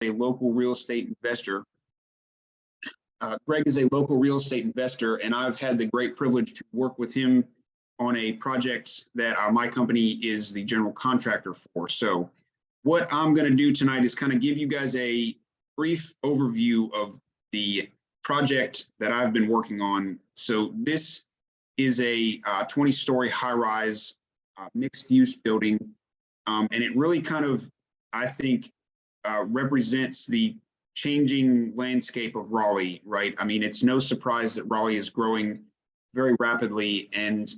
a local real estate investor. Gregg is a local real estate investor, and I've had the great privilege to work with him on a project that my company is the general contractor for. So what I'm going to do tonight is kind of give you guys a brief overview of the project that I've been working on. So this is a 20-story high-rise mixed-use building, and it really kind of, I think, represents the changing landscape of Raleigh, right? I mean, it's no surprise that Raleigh is growing very rapidly, and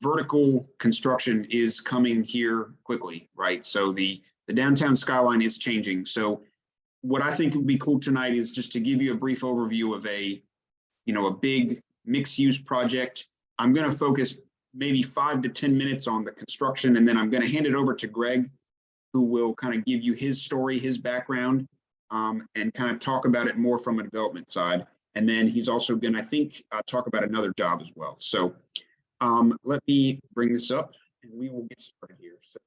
vertical construction is coming here quickly, right? So the downtown skyline is changing. So what I think would be cool tonight is just to give you a brief overview of a big mixed-use project. I'm going to focus maybe 5 to 10 minutes on the construction, and then I'm going to hand it over to Gregg, who will kind of give you his story, his background, and kind of talk about it more from a development side. And then he's also going to, I think, talk about another job as well. So let me bring this up and we will get started here. So.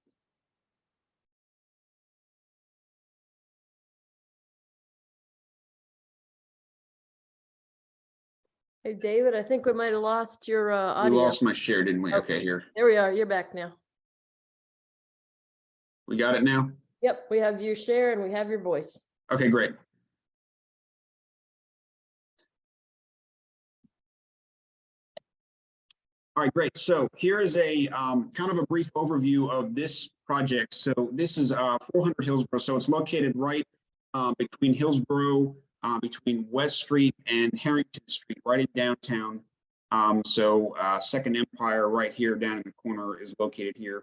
Hey, David, I think we might have lost your audio. We lost my share, didn't we? Okay, here. There we are. You're back now. We got it now? Yep, we have your share and we have your voice. Okay, great. All right, great. So here is a kind of a brief overview of this project. So this is 400 Hillsborough. So it's located right between Hillsborough, between West Street and Harrington Street, right in downtown. Second Empire right here down in the corner is located here.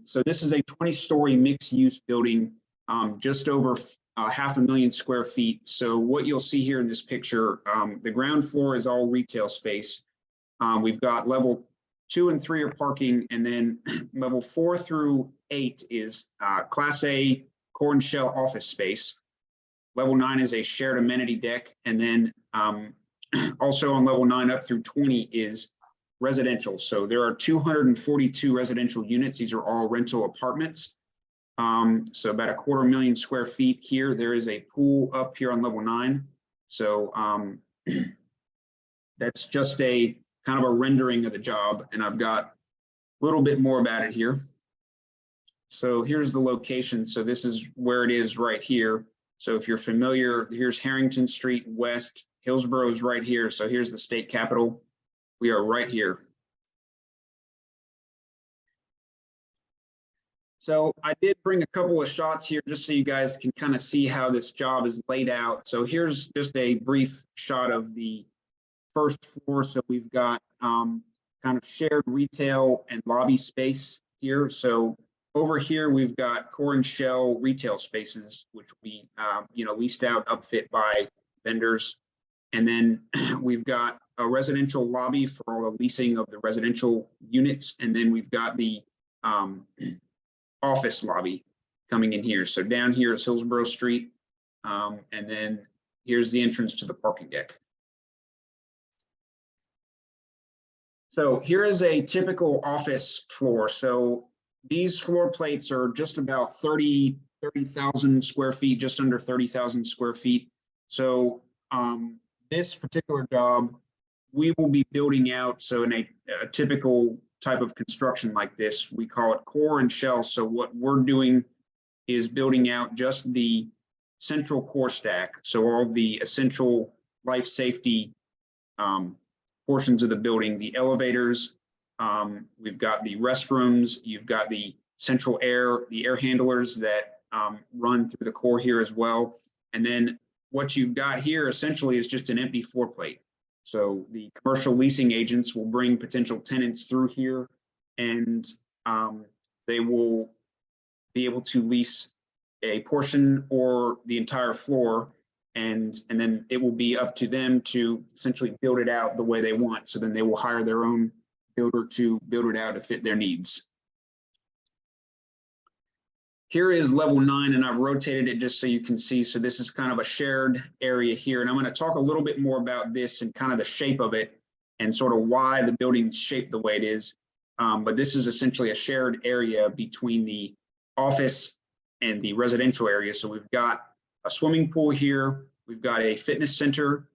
So this is a 20-story mixed-use building, just over 500,000 square feet. So what you'll see here in this picture, the ground floor is all retail space. We've got level 2 and 3 are parking, and then level 4 through 8 is Class A core and shell office space. Level 9 is a shared amenity deck, and then also on level 9 up through 20 is residential. So there are 242 residential units. These are all rental apartments. So about 250,000 square feet here. There is a pool up here on level 9. So that's just a kind of a rendering of the job, and I've got a little bit more about it here. So here's the location. So this is where it is right here. So if you're familiar, here's Harrington Street West. Hillsborough is right here. So here's the state capitol. We are right here. So I did bring a couple of shots here just so you guys can kind of see how this job is laid out. So here's just a brief shot of the first floor. So we've got kind of shared retail and lobby space here. So over here, we've got core and shell retail spaces, which we leased out, upfit by vendors. And then we've got a residential lobby for all the leasing of the residential units. And then we've got the office lobby coming in here. So down here is Hillsborough Street. And then here's the entrance to the parking deck. So here is a typical office floor. So these floor plates are just about 30,000 square feet, just under 30,000 square feet. So this particular job, we will be building out. So in a typical type of construction like this, we call it core and shell. So what we're doing is building out just the central core stack. So all the essential life safety portions of the building, the elevators, we've got the restrooms, you've got the central air, the air handlers that run through the core here as well. And then what you've got here essentially is just an empty floor plate. So the commercial leasing agents will bring potential tenants through here, and they will be able to lease a portion or the entire floor, and then it will be up to them to essentially build it out the way they want. So then they will hire their own builder to build it out to fit their needs. Here is level 9, and I've rotated it just so you can see. So this is kind of a shared area here, and I'm going to talk a little bit more about this and kind of the shape of it and sort of why the building's shaped the way it is. But this is essentially a shared area between the office and the residential area. So we've got a swimming pool here. We've got a fitness center.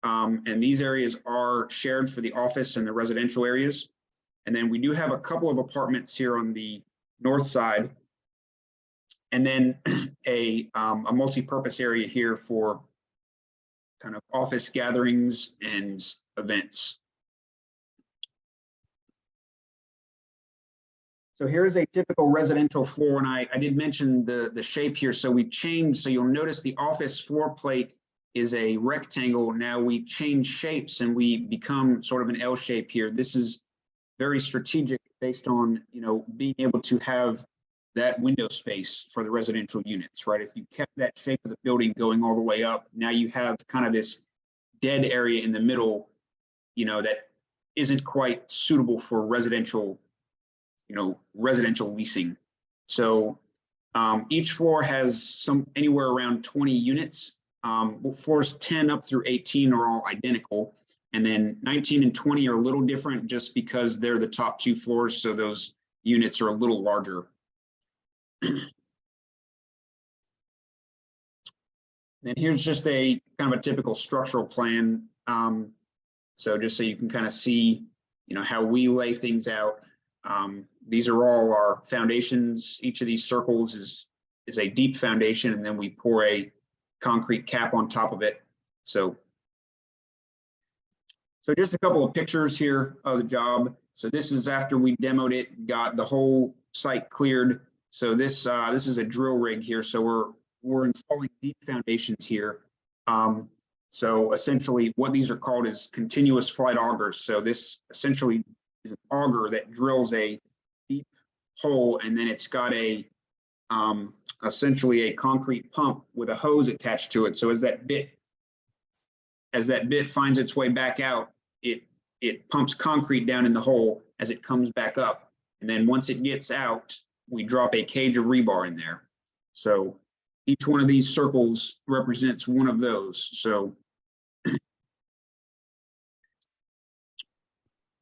And these areas are shared for the office and the residential areas. And then we do have a couple of apartments here on the north side. And then a multi-purpose area here for kind of office gatherings and events. So here's a typical residential floor, and I did mention the shape here. So we changed, so you'll notice the office floor plate is a rectangle. Now we change shapes and we become sort of an L shape here. This is very strategic based on, being able to have that window space for the residential units, right? If you kept that shape of the building going all the way up, now you have kind of this dead area in the middle, that isn't quite suitable for residential leasing. So each floor has anywhere around 20 units. Floors 10 up through 18 are all identical. And then 19 and 20 are a little different just because they're the top two floors. So those units are a little larger. And here's just a kind of a typical structural plan. So just so you can kind of see, how we lay things out. These are all our foundations. Each of these circles is a deep foundation, and then we pour a concrete cap on top of it. So just a couple of pictures here of the job. So this is after we demoed it, got the whole site cleared. So this is a drill rig here. So we're installing deep foundations here. So essentially what these are called is continuous flight augers. So this essentially is an auger that drills a deep hole, and then it's got essentially a concrete pump with a hose attached to it. So as that bit finds its way back out, it pumps concrete down in the hole as it comes back up. And then once it gets out, we drop a cage of rebar in there. So each one of these circles represents one of those. So,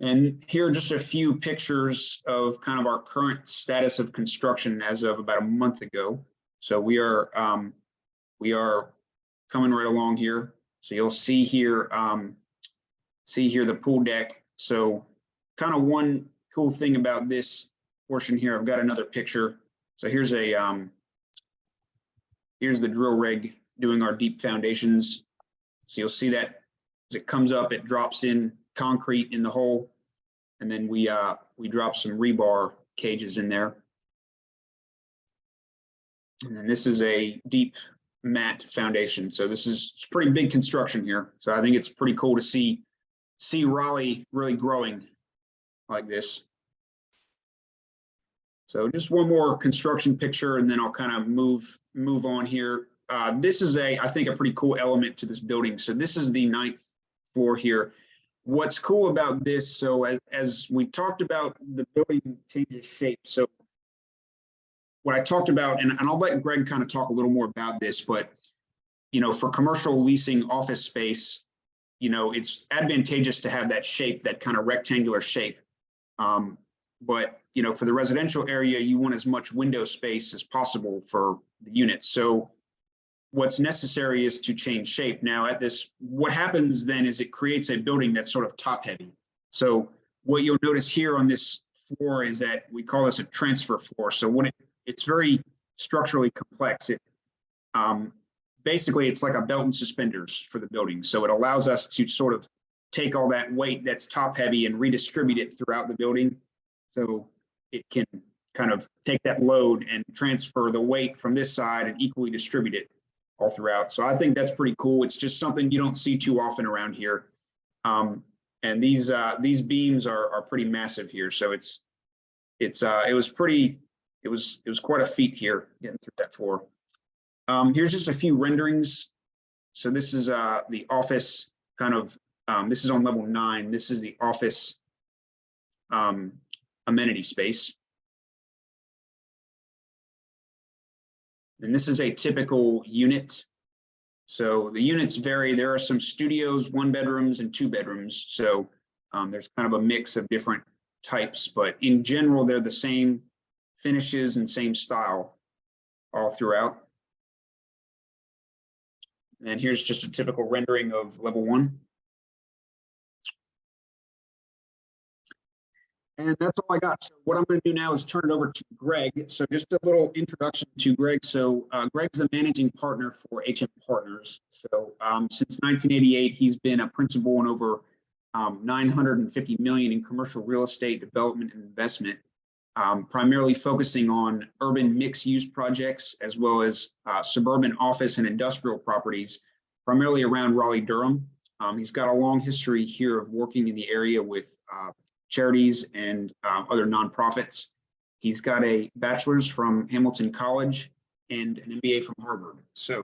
and here are just a few pictures of kind of our current status of construction as of about a month ago. So we are coming right along here. So you'll see here the pool deck. So kind of one cool thing about this portion here, I've got another picture. So here's the drill rig doing our deep foundations. So you'll see that as it comes up, it drops in concrete in the hole, and then we drop some rebar cages in there. And then this is a deep mat foundation. So this is pretty big construction here. So I think it's pretty cool to see Raleigh really growing like this. So just one more construction picture, and then I'll kind of move on here. This is I think a pretty cool element to this building. So this is the 9th floor here. What's cool about this, so as we talked about, the building changes shape. So what I talked about, and I'll let Greg kind of talk a little more about this, but for commercial leasing office space, it's advantageous to have that shape, that kind of rectangular shape. But for the residential area, you want as much window space as possible for the units. So what's necessary is to change shape. Now what happens then is it creates a building that's sort of top heavy. So what you'll notice here on this floor is that we call this a transfer floor. So when it's very structurally complex, basically it's like a belt and suspenders for the building. So it allows us to sort of take all that weight that's top heavy and redistribute it throughout the building. So it can kind of take that load and transfer the weight from this side and equally distribute it all throughout. So I think that's pretty cool. It's just something you don't see too often around here. And these beams are pretty massive here. So it was quite a feat here getting through that floor. Here's just a few renderings. So this is the office kind of, this is on level 9. This is the office amenity space. And this is a typical unit. So the units vary. There are some studios, 1 bedrooms and 2 bedrooms. So there's kind of a mix of different types, but in general, they're the same finishes and same style. all throughout. And here's just a typical rendering of level 1. And that's all I got. So what I'm going to do now is turn it over to Greg. So just a little introduction to Greg. So Greg's the managing partner for HM Partners. So since 1988, he's been a principal in over 950 million in commercial real estate development and investment, primarily focusing on urban mixed-use projects as well as suburban office and industrial properties, primarily around Raleigh, Durham. He's got a long history here of working in the area with charities and other nonprofits. He's got a bachelor's from Hamilton College and an MBA from Harvard. So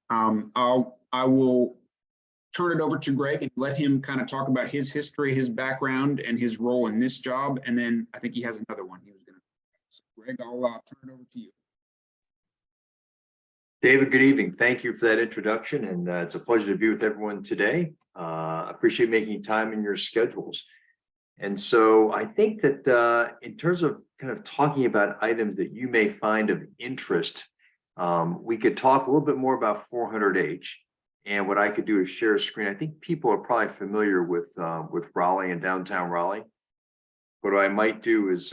I will turn it over to Greg and let him kind of talk about his history, his background, and his role in this job. And then I think he has another one he was going to. So Greg, I'll turn it over to you. David, good evening. Thank you for that introduction. And it's a pleasure to be with everyone today. I appreciate making time in your schedules. And so I think that in terms of kind of talking about items that you may find of interest, we could talk a little bit more about 400H. And what I could do is share a screen. I think people are probably familiar with Raleigh and downtown Raleigh. What I might do is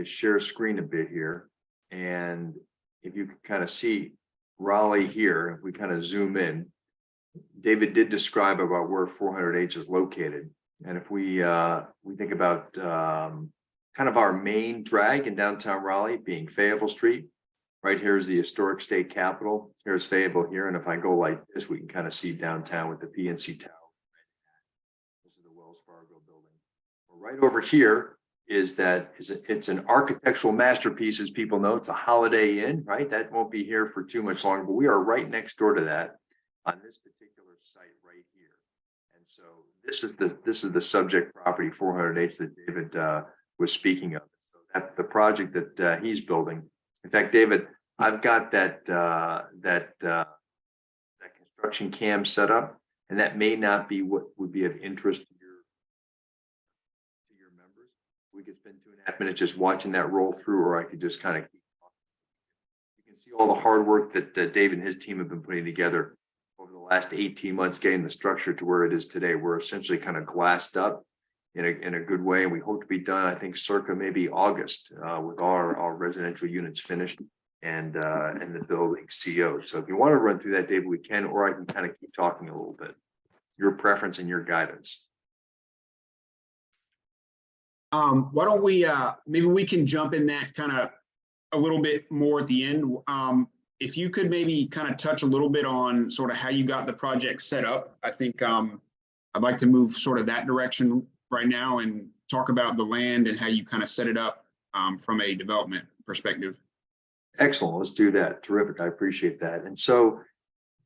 share a screen a bit here. And if you can kind of see Raleigh here, if we kind of zoom in, David did describe about where 400H is located. And if we think about kind of our main drag in downtown Raleigh being Fayetteville Street, right here is the historic state capitol. Here's Fayetteville here. And if I go like this, we can kind of see downtown with the PNC Tower. This is the Wells Fargo building. Right over here is it's an architectural masterpiece, as people know. It's a Holiday Inn, right? That won't be here for too much longer, but we are right next door to that on this particular site right here. And so this is the subject property 400H that David was speaking of. So that's the project that he's building. In fact, David, I've got that construction cam set up, and that may not be what would be of interest to your members. We could spend 2.5 minutes just watching that roll through, or I could just kind of keep talking. You can see all the hard work that David and his team have been putting together over the last 18 months, getting the structure to where it is today. We're essentially kind of glassed up in a good way, and we hope to be done, I think, circa maybe August, with all our residential units finished and the building CO. So if you want to run through that, David, we can, or I can kind of keep talking a little bit. Your preference and your guidance. Why don't we maybe we can jump in that kind of a little bit more at the end. If you could maybe kind of touch a little bit on sort of how you got the project set up. I think I'd like to move sort of that direction right now and talk about the land and how you kind of set it up from a development perspective. Excellent. Let's do that. Terrific. I appreciate that. And so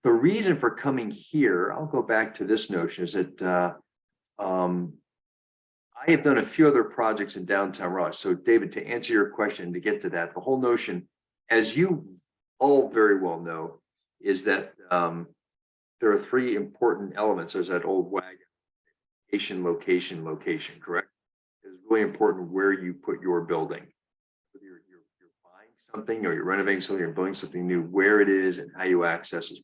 the reason for coming here, I'll go back to this notion, is that I have done a few other projects in downtown Raleigh. So David, to answer your question, to get to that, the whole notion, as you all very well know, is that there are 3 important elements. There's that old wagon: location, location, location, correct? It's really important where you put your building. Whether you're buying something or you're renovating something or building something new, where it is and how you access it.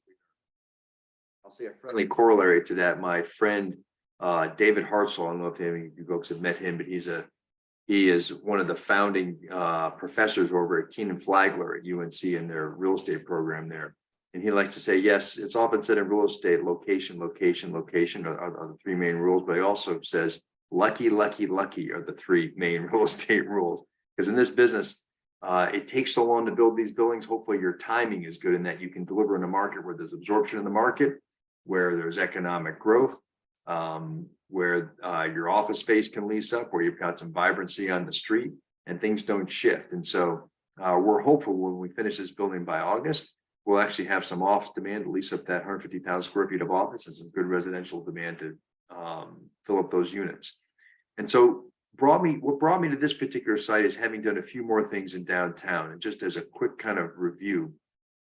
I'll say a friendly corollary to that. My friend, David Hartzell, I don't know if any of you folks have met him, but he is one of the founding professors over at Keenan Flagler at UNC in their real estate program there. And he likes to say, yes, it's often said in real estate, location, location, location are the 3 main rules, but he also says, lucky, lucky, lucky are the 3 main real estate rules. Because in this business, it takes so long to build these buildings. Hopefully your timing is good in that you can deliver in a market where there's absorption in the market, where there's economic growth, where your office space can lease up, where you've got some vibrancy on the street and things don't shift. And so we're hopeful when we finish this building by August, we'll actually have some office demand to lease up that 150,000 square feet of office and some good residential demand to fill up those units. And so what brought me to this particular site is having done a few more things in downtown. And just as a quick kind of review,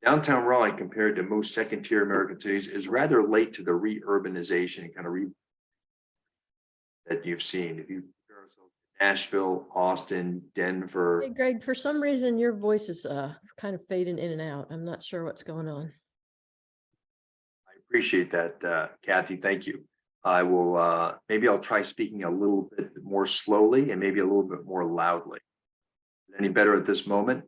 downtown Raleigh, compared to most second-tier American cities, is rather late to the re-urbanization and kind of that you've seen. If you compare ourselves to Nashville, Austin, Denver. Hey, Greg, for some reason, your voice is kind of fading in and out. I'm not sure what's going on. I appreciate that, Kathy. Thank you. I will, maybe I'll try speaking a little bit more slowly and maybe a little bit more loudly. Any better at this moment?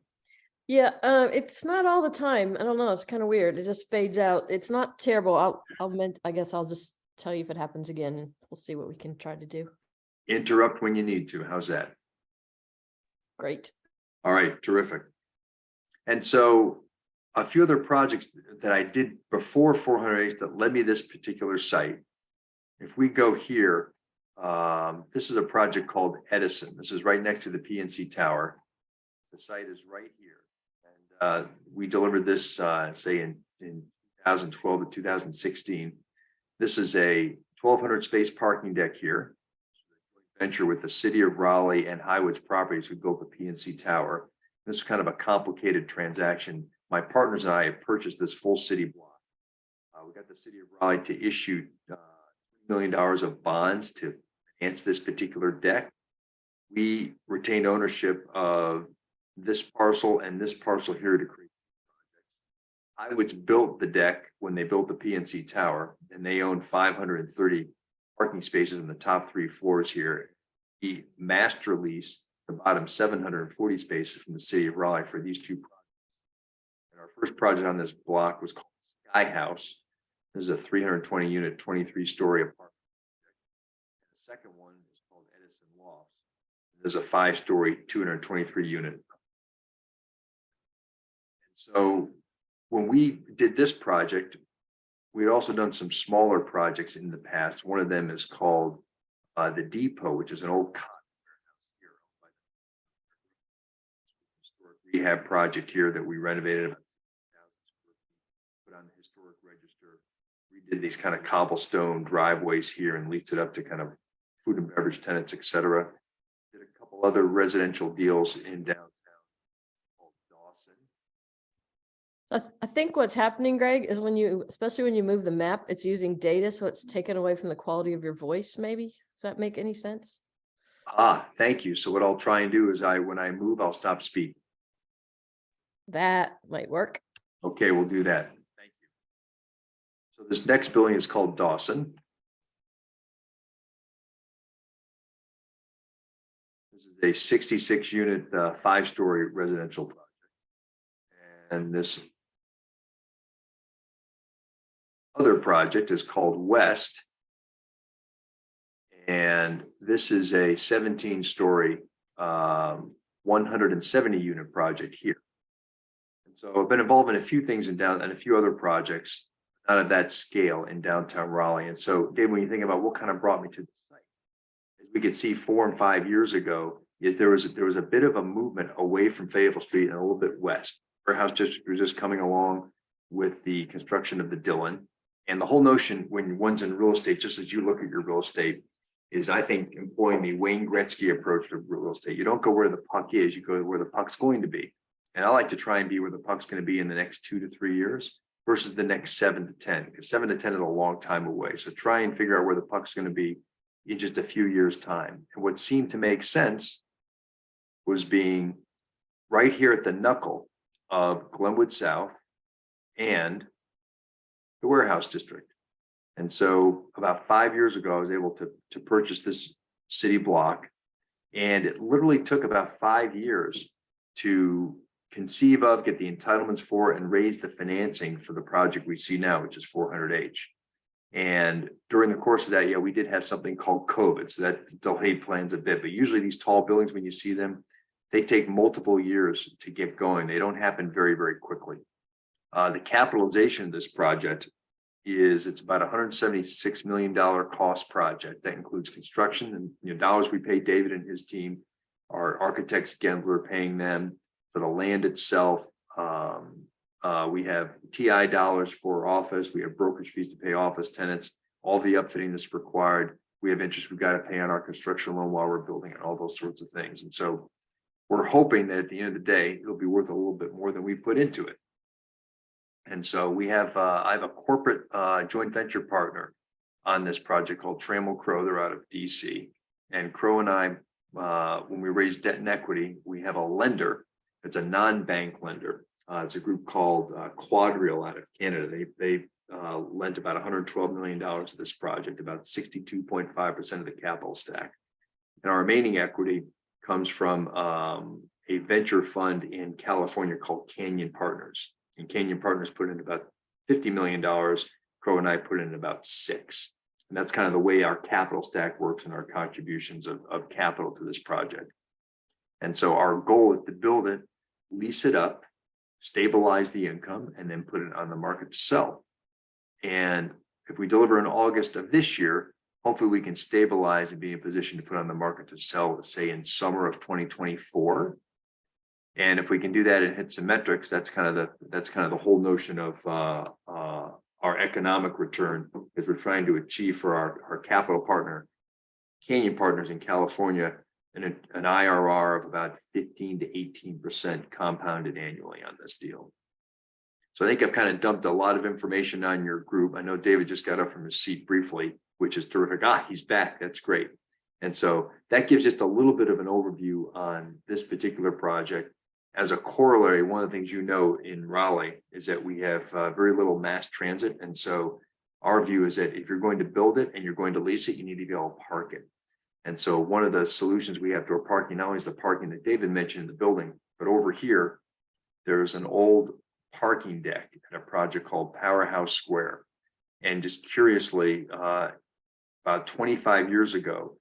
Yeah, it's not all the time. I don't know. It's kind of weird. It just fades out. It's not terrible. I guess I'll just tell you if it happens again, and we'll see what we can try to do. Interrupt when you need to. How's that? Great. All right, terrific. And so a few other projects that I did before 400H that led me to this particular site. If we go here, this is a project called Edison. This is right next to the PNC Tower. The site is right here. And we delivered this, say in 2012 to 2016. This is a 1,200 space parking deck here. Venture with the city of Raleigh and Highwoods Properties who built the PNC Tower. This is kind of a complicated transaction. My partners and I have purchased this full city block. We got the city of Raleigh to issue $2 million of bonds to finance this particular deck. We retained ownership of this parcel and this parcel here to create projects. Highwoods built the deck when they built the PNC Tower, and they own 530 parking spaces in the top 3 floors here. The master lease the bottom 740 spaces from the city of Raleigh for these 2 projects. And our first project on this block was called Sky House. This is a 320 unit, 23-story apartment. The second one is called Edison Lofts. There's a 5-story, 223 unit. And so when we did this project, we had also done some smaller projects in the past. One of them is called the Depot, which is an old cotton warehouse here. Historic rehab project here that we renovated about 6,000 square feet, put on the historic register. We did these kind of cobblestone driveways here and leased it up to kind of food and beverage tenants, et cetera. Did a couple other residential deals in downtown called Dawson. I think what's happening, Greg, is especially when you move the map, it's using data, so it's taken away from the quality of your voice, maybe. Does that make any sense? Thank you. So what I'll try and do is when I move, I'll stop speaking. That might work. Okay, we'll do that. Thank you. So this next building is called Dawson. This is a 66 unit, 5-story residential project. And this other project is called West. And this is a 17-story, 170 unit project here. And so I've been involved in a few things and a few other projects, not at that scale in downtown Raleigh. And so, Dave, when you think about what kind of brought me to the site, as we could see 4 and 5 years ago, is there was a bit of a movement away from Fayetteville Street and a little bit west. Warehouse district was just coming along with the construction of the Dillon. And the whole notion when one's in real estate, just as you look at your real estate, is I think employing the Wayne Gretzky approach to real estate. You don't go where the puck is, you go where the puck's going to be. And I like to try and be where the puck's going to be in the next 2 to 3 years versus the next 7 to 10, because 7 to 10 is a long time away. So try and figure out where the puck's going to be in just a few years' time. And what seemed to make sense was being right here at the knuckle of Glenwood South and the warehouse district. And so about 5 years ago, I was able to purchase this city block. And it literally took about 5 years to conceive of, get the entitlements for, and raise the financing for the project we see now, which is 400H. And during the course of that, yeah, we did have something called COVID. So that delayed plans a bit. But usually these tall buildings, when you see them, they take multiple years to get going. They don't happen very, very quickly. The capitalization of this project it's about $176 million cost project. That includes construction and dollars we pay David and his team, our architects, Gendler, paying them for the land itself. We have TI dollars for office. We have brokerage fees to pay office tenants, all the upfitting that's required. We have interest we've got to pay on our construction loan while we're building and all those sorts of things. And so we're hoping that at the end of the day, it'll be worth a little bit more than we put into it. And so we have, I have a corporate joint venture partner on this project called Trammell Crow. They're out of DC. And Crow and I when we raise debt and equity, we have a lender. It's a non-bank lender. It's a group called Quadrille out of Canada. They lent about $112 million to this project, about 62.5% of the capital stack. And our remaining equity comes from a venture fund in California called Canyon Partners. And Canyon Partners put in about $50 million. Crow and I put in about $6 million. And that's kind of the way our capital stack works and our contributions of capital to this project. And so our goal is to build it, lease it up, stabilize the income, and then put it on the market to sell. And if we deliver in August of this year, hopefully we can stabilize and be in position to put on the market to sell, say in summer of 2024. And if we can do that and hit some metrics, that's kind of the whole notion of our economic return, is we're trying to achieve for our capital partner, Canyon Partners in California, an IRR of about 15 to 18% compounded annually on this deal. So I think I've kind of dumped a lot of information on your group. I know David just got up from his seat briefly, which is terrific. He's back. That's great. And so that gives just a little bit of an overview on this particular project. As a corollary, one of the things you know in Raleigh is that we have very little mass transit. And so our view is that if you're going to build it and you're going to lease it, you need to be able to park it. And so one of the solutions we have to our parking, not only is the parking that David mentioned in the building, but over here, there's an old parking deck at a project called Powerhouse Square. And just curiously, about 25 years ago,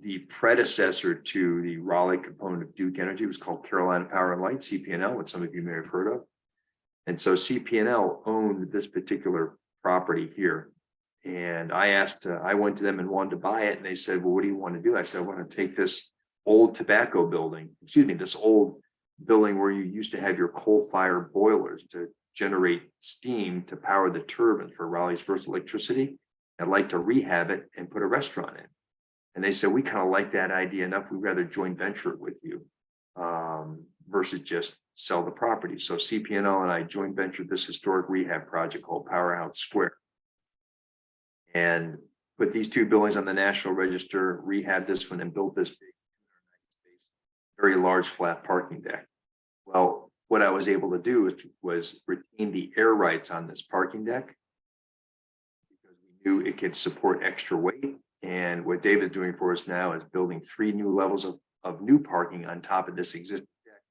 the predecessor to the Raleigh component of Duke Energy was called Carolina Power and Light, CP&L, which some of you may have heard of. And so CP&L owned this particular property here. And I went to them and wanted to buy it. And they said, well, what do you want to do? I said, I want to take this old tobacco building, this old building where you used to have your coal-fired boilers to generate steam to power the turbines for Raleigh's first electricity. I'd like to rehab it and put a restaurant in. And they said, we kind of like that idea enough. We'd rather joint venture it with you versus just sell the property. So CP&L and I joint ventured this historic rehab project called Powerhouse Square. And put these two buildings on the National Register, rehab this one, and built this big, very large flat parking deck. Well, what I was able to do was retain the air rights on this parking deck because we knew it could support extra weight. And what David's doing for us now is building 3 new levels of new parking on top of this existing deck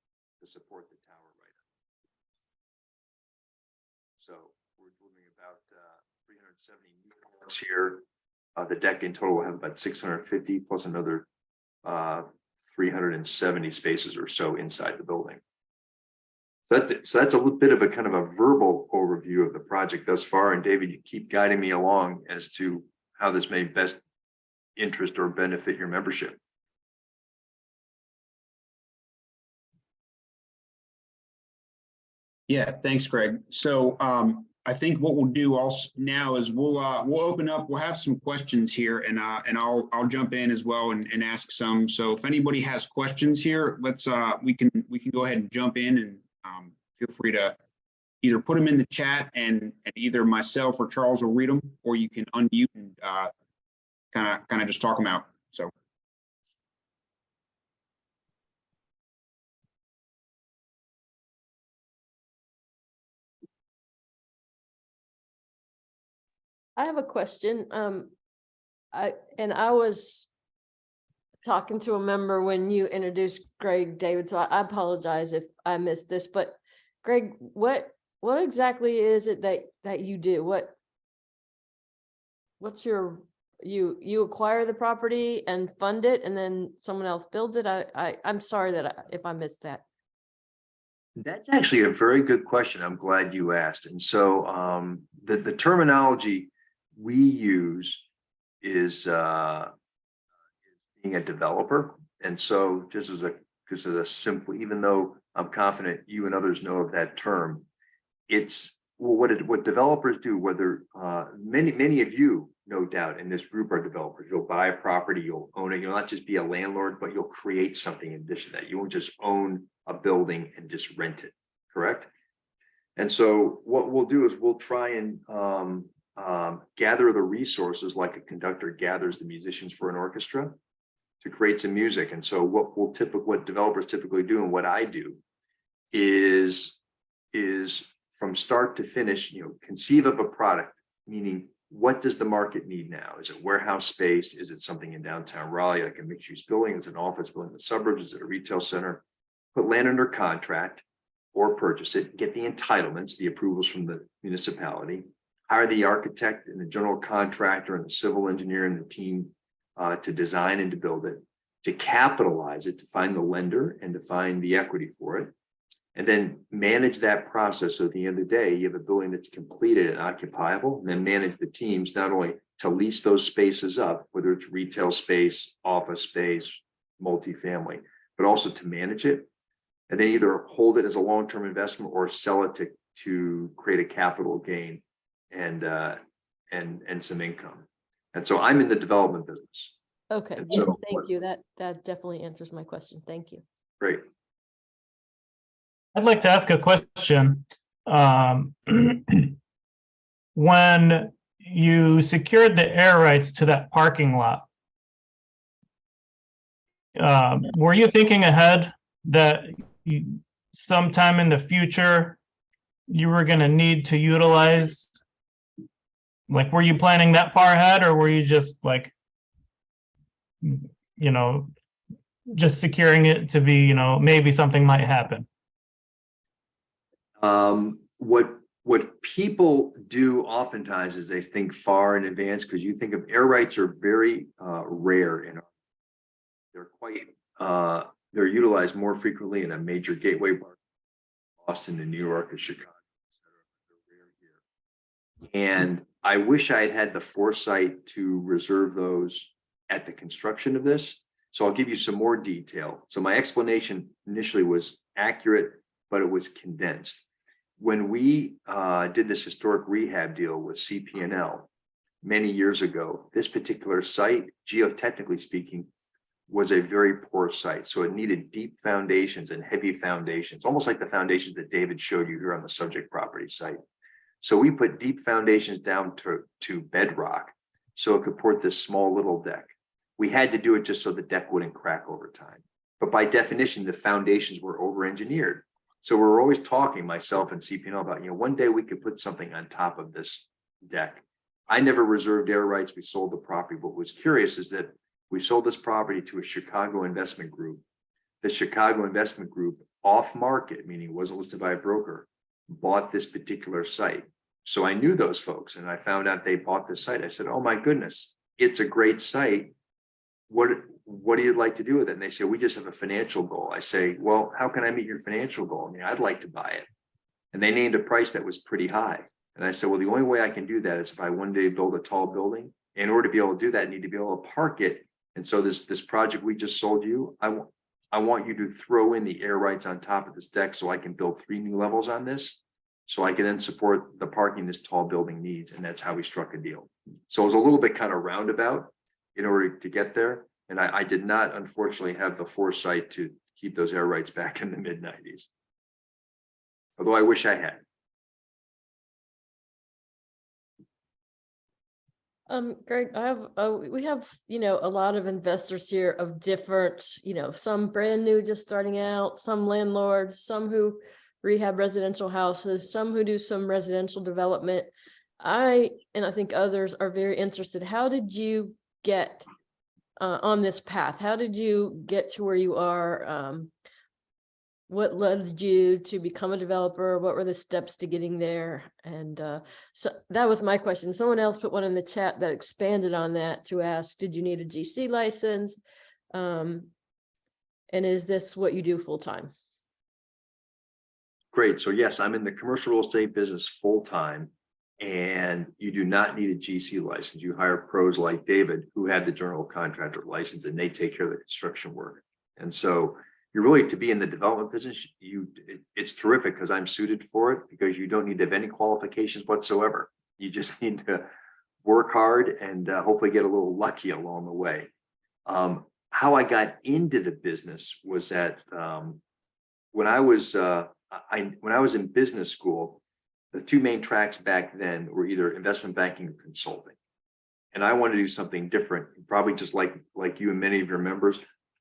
to support the tower right up. So we're doing about 370 new cars here. The deck in total will have about 650 plus another 370 spaces or so inside the building. So that's a little bit of a kind of a verbal overview of the project thus far. And David, you keep guiding me along as to how this may best interest or benefit your membership. Yeah, thanks, Greg. So I think what we'll do also now is we'll open up. We'll have some questions here, and I'll jump in as well and ask some. So if anybody has questions here, let's we can go ahead and jump in, and feel free to either put them in the chat and either myself or Charles will read them, or you can unmute and kind of just talk them out. So. I have a question. I was talking to a member when you introduced Greg, David, so I apologize if I missed this, but Greg, what exactly is it that you do? What's your, you acquire the property and fund it and then someone else builds it? I'm sorry if I missed that. That's actually a very good question. I'm glad you asked. And so the terminology we use is being a developer. And so just as a simple, even though I'm confident you and others know of that term, it's what developers do, whether many of you, no doubt, in this group are developers. You'll buy a property, you'll own it. You'll not just be a landlord, but you'll create something in addition to that. You won't just own a building and just rent it, correct? And so what we'll do is we'll try and gather the resources like a conductor gathers the musicians for an orchestra. to create some music. And so what developers typically do, and what I do, is from start to finish, conceive of a product, meaning what does the market need now? Is it warehouse space? Is it something in downtown Raleigh, like a mixed-use building? Is it an office building in the suburbs? Is it a retail center? Put land under contract or purchase it, get the entitlements, the approvals from the municipality, hire the architect and the general contractor and the civil engineer and the team to design and to build it, to capitalize it, to find the lender and to find the equity for it, and then manage that process. So at the end of the day, you have a building that's completed and occupiable, and then manage the teams not only to lease those spaces up, whether it's retail space, office space, multifamily, but also to manage it, and then either hold it as a long-term investment or sell it to create a capital gain and some income. And so I'm in the development business. Okay, And yes, so thank you. That definitely answers my question. Thank you. Great. I'd like to ask a question. When you secured the air rights to that parking lot, were you thinking ahead that sometime in the future you were going to need to utilize, like, were you planning that far ahead, or were you just like, just securing it to be, maybe something might happen? What people do oftentimes is they think far in advance, because you think of air rights are very rare, and they're quite they're utilized more frequently in a major gateway market, Boston and New York and Chicago, etc. They're rare here. And I wish I had had the foresight to reserve those at the construction of this. So I'll give you some more detail. So my explanation initially was accurate, but it was condensed. When we did this historic rehab deal with CP&L many years ago, this particular site, geotechnically speaking, was a very poor site. So it needed deep foundations and heavy foundations, almost like the foundations that David showed you here on the subject property site. So we put deep foundations down to bedrock so it could port this small little deck. We had to do it just so the deck wouldn't crack over time. But by definition, the foundations were over-engineered. So we're always talking, myself and CP&L, about, one day we could put something on top of this deck. I never reserved air rights. We sold the property. What was curious is that we sold this property to a Chicago investment group. The Chicago investment group, off market, meaning it wasn't listed by a broker, bought this particular site. So I knew those folks, and I found out they bought this site. I said, oh my goodness, it's a great site. What do you like to do with it? And they say, we just have a financial goal. I say, well, how can I meet your financial goal? I mean, I'd like to buy it. And they named a price that was pretty high. And I said, well, the only way I can do that is if I one day build a tall building. In order to be able to do that, I need to be able to park it. And so this project we just sold you, I want you to throw in the air rights on top of this deck so I can build 3 new levels on this, so I can then support the parking this tall building needs. And that's how we struck a deal. So it was a little bit kind of roundabout in order to get there. And I did not, unfortunately, have the foresight to keep those air rights back in the mid-90s. Although I wish I had. Greg, we have, a lot of investors here of different, some brand new, just starting out, some landlords, some who rehab residential houses, some who do some residential development. And I think others are very interested. How did you get on this path? How did you get to where you are? What led you to become a developer? What were the steps to getting there? And so that was my question. Someone else put one in the chat that expanded on that to ask, did you need a GC license? And is this what you do full time? Great. So yes, I'm in the commercial real estate business full time, and you do not need a GC license. You hire pros like David, who had the general contractor license, and they take care of the construction work. And so you're really, to be in the development business, it's terrific because I'm suited for it, because you don't need to have any qualifications whatsoever. You just need to work hard and hopefully get a little lucky along the way. How I got into the business was that when I was in business school, the 2 main tracks back then were either investment banking or consulting. and I wanted to do something different, probably just like you and many of your members.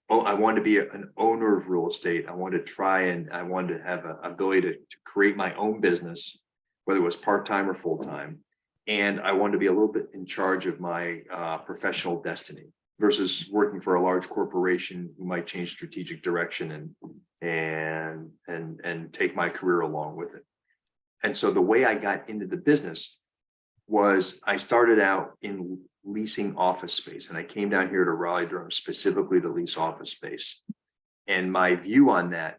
Oh, I wanted to be an owner of real estate. I wanted to have an ability to create my own business, whether it was part-time or full-time. And I wanted to be a little bit in charge of my professional destiny versus working for a large corporation who might change strategic direction and take my career along with it. And so the way I got into the business was I started out in leasing office space, and I came down here to Raleigh, Durham, specifically to lease office space. And my view on that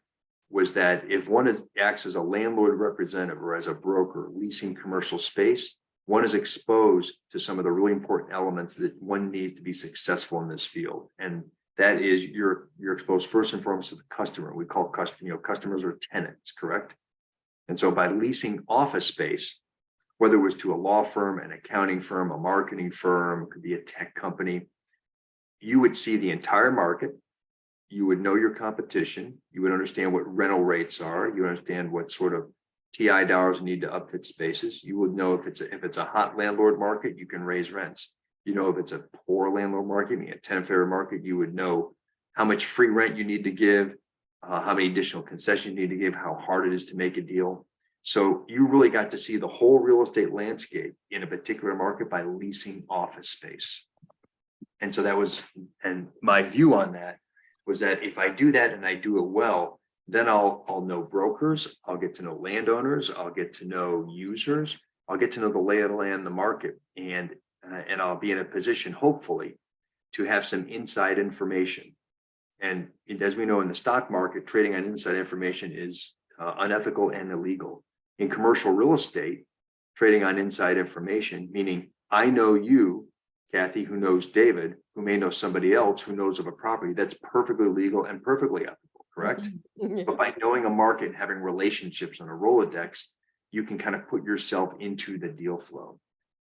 was that if one acts as a landlord representative or as a broker leasing commercial space, one is exposed to some of the really important elements that one needs to be successful in this field. And that is you're exposed first and foremost to the customer. We call customers are tenants, correct? And so by leasing office space, whether it was to a law firm, an accounting firm, a marketing firm, it could be a tech company, you would see the entire market. You would know your competition. You would understand what rental rates are. You understand what sort of TI dollars you need to upfit spaces. You would know if it's a hot landlord market, you can raise rents. You know, if it's a poor landlord market, meaning a tenant fair market, you would know how much free rent you need to give, how many additional concessions you need to give, how hard it is to make a deal. So you really got to see the whole real estate landscape in a particular market by leasing office space. And so and my view on that was that if I do that and I do it well, then I'll know brokers, I'll get to know landowners, I'll get to know users, I'll get to know the lay of the land, the market, and I'll be in a position, hopefully, to have some inside information. And as we know in the stock market, trading on inside information is unethical and illegal. In commercial real estate, trading on inside information, meaning I know you, Kathy, who knows David, who may know somebody else who knows of a property, that's perfectly legal and perfectly ethical, correct? But by knowing a market and having relationships on a Rolodex, you can kind of put yourself into the deal flow.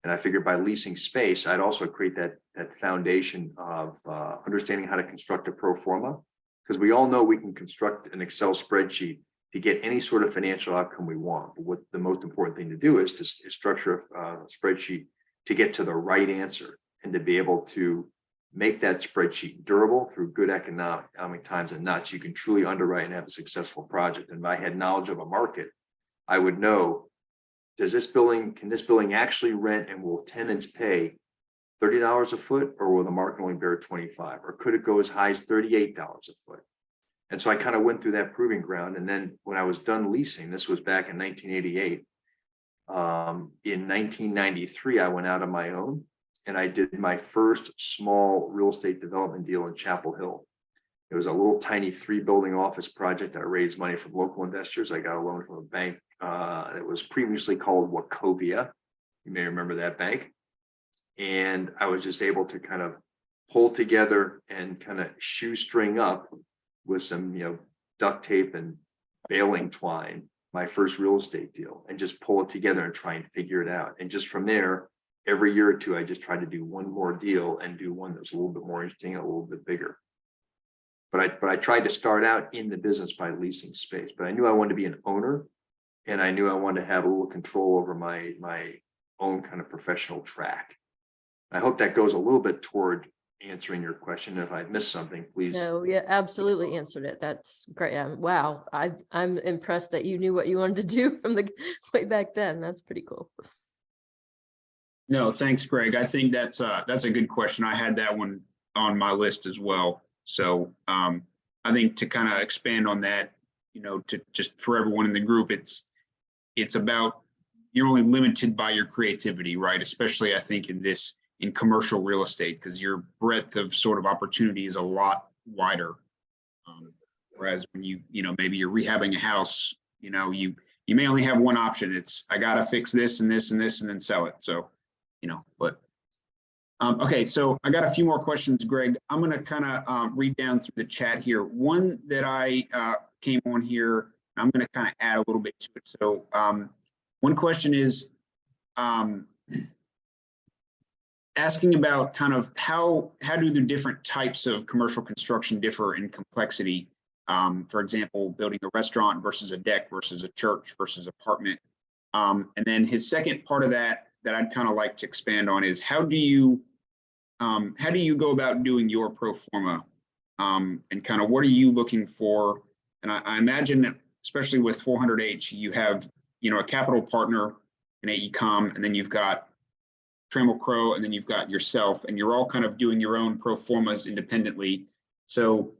And I figured by leasing space, I'd also create that foundation of understanding how to construct a pro forma, because we all know we can construct an Excel spreadsheet to get any sort of financial outcome we want. But what the most important thing to do is to structure a spreadsheet to get to the right answer and to be able to make that spreadsheet durable through good economic times and not, so you can truly underwrite and have a successful project. And if I had knowledge of a market, I would know, can this building actually rent, and will tenants pay $30 a foot, or will the market only bear 25? Or could it go as high as $38 a foot? And so I kind of went through that proving ground. And then when I was done leasing, this was back in 1988. In 1993, I went out on my own and I did my first small real estate development deal in Chapel Hill. It was a little tiny 3-building office project. I raised money from local investors. I got a loan from a bank. It was previously called Wachovia. You may remember that bank. And I was just able to kind of pull together and kind of shoestring up with some, duct tape and baling twine, my first real estate deal, and just pull it together and try and figure it out. And just from there, every year or two, I just tried to do one more deal and do one that was a little bit more interesting, a little bit bigger. But I tried to start out in the business by leasing space, but I knew I wanted to be an owner, and I knew I wanted to have a little control over my own kind of professional track. I hope that goes a little bit toward answering your question. If I missed something, please. No, yeah, absolutely answered it. That's great. Wow. I'm impressed that you knew what you wanted to do from the way back then. That's pretty cool. No, thanks, Greg. I think that's a good question. I had that one on my list as well. So I think to kind of expand on that, to just for everyone in the group, it's about, you're only limited by your creativity, right? Especially I think in commercial real estate, because your breadth of sort of opportunity is a lot wider. Whereas when maybe you're rehabbing a house, you may only have one option. It's, I got to fix this and this and this and then sell it. So, okay, so I got a few more questions, Greg. I'm going to kind of read down through the chat here. One that I came on here, I'm going to kind of add a little bit to it. So one question is, asking about kind of how do the different types of commercial construction differ in complexity? For example, building a restaurant versus a deck versus a church versus apartment. And then his second part of that I'd kind of like to expand on is, how do you how do you go about doing your pro forma? And kind of what are you looking for? And I imagine that especially with 400H, you have, a capital partner in AECom, and then you've got Trammell Crow, and then you've got yourself, and you're all kind of doing your own pro formas independently. So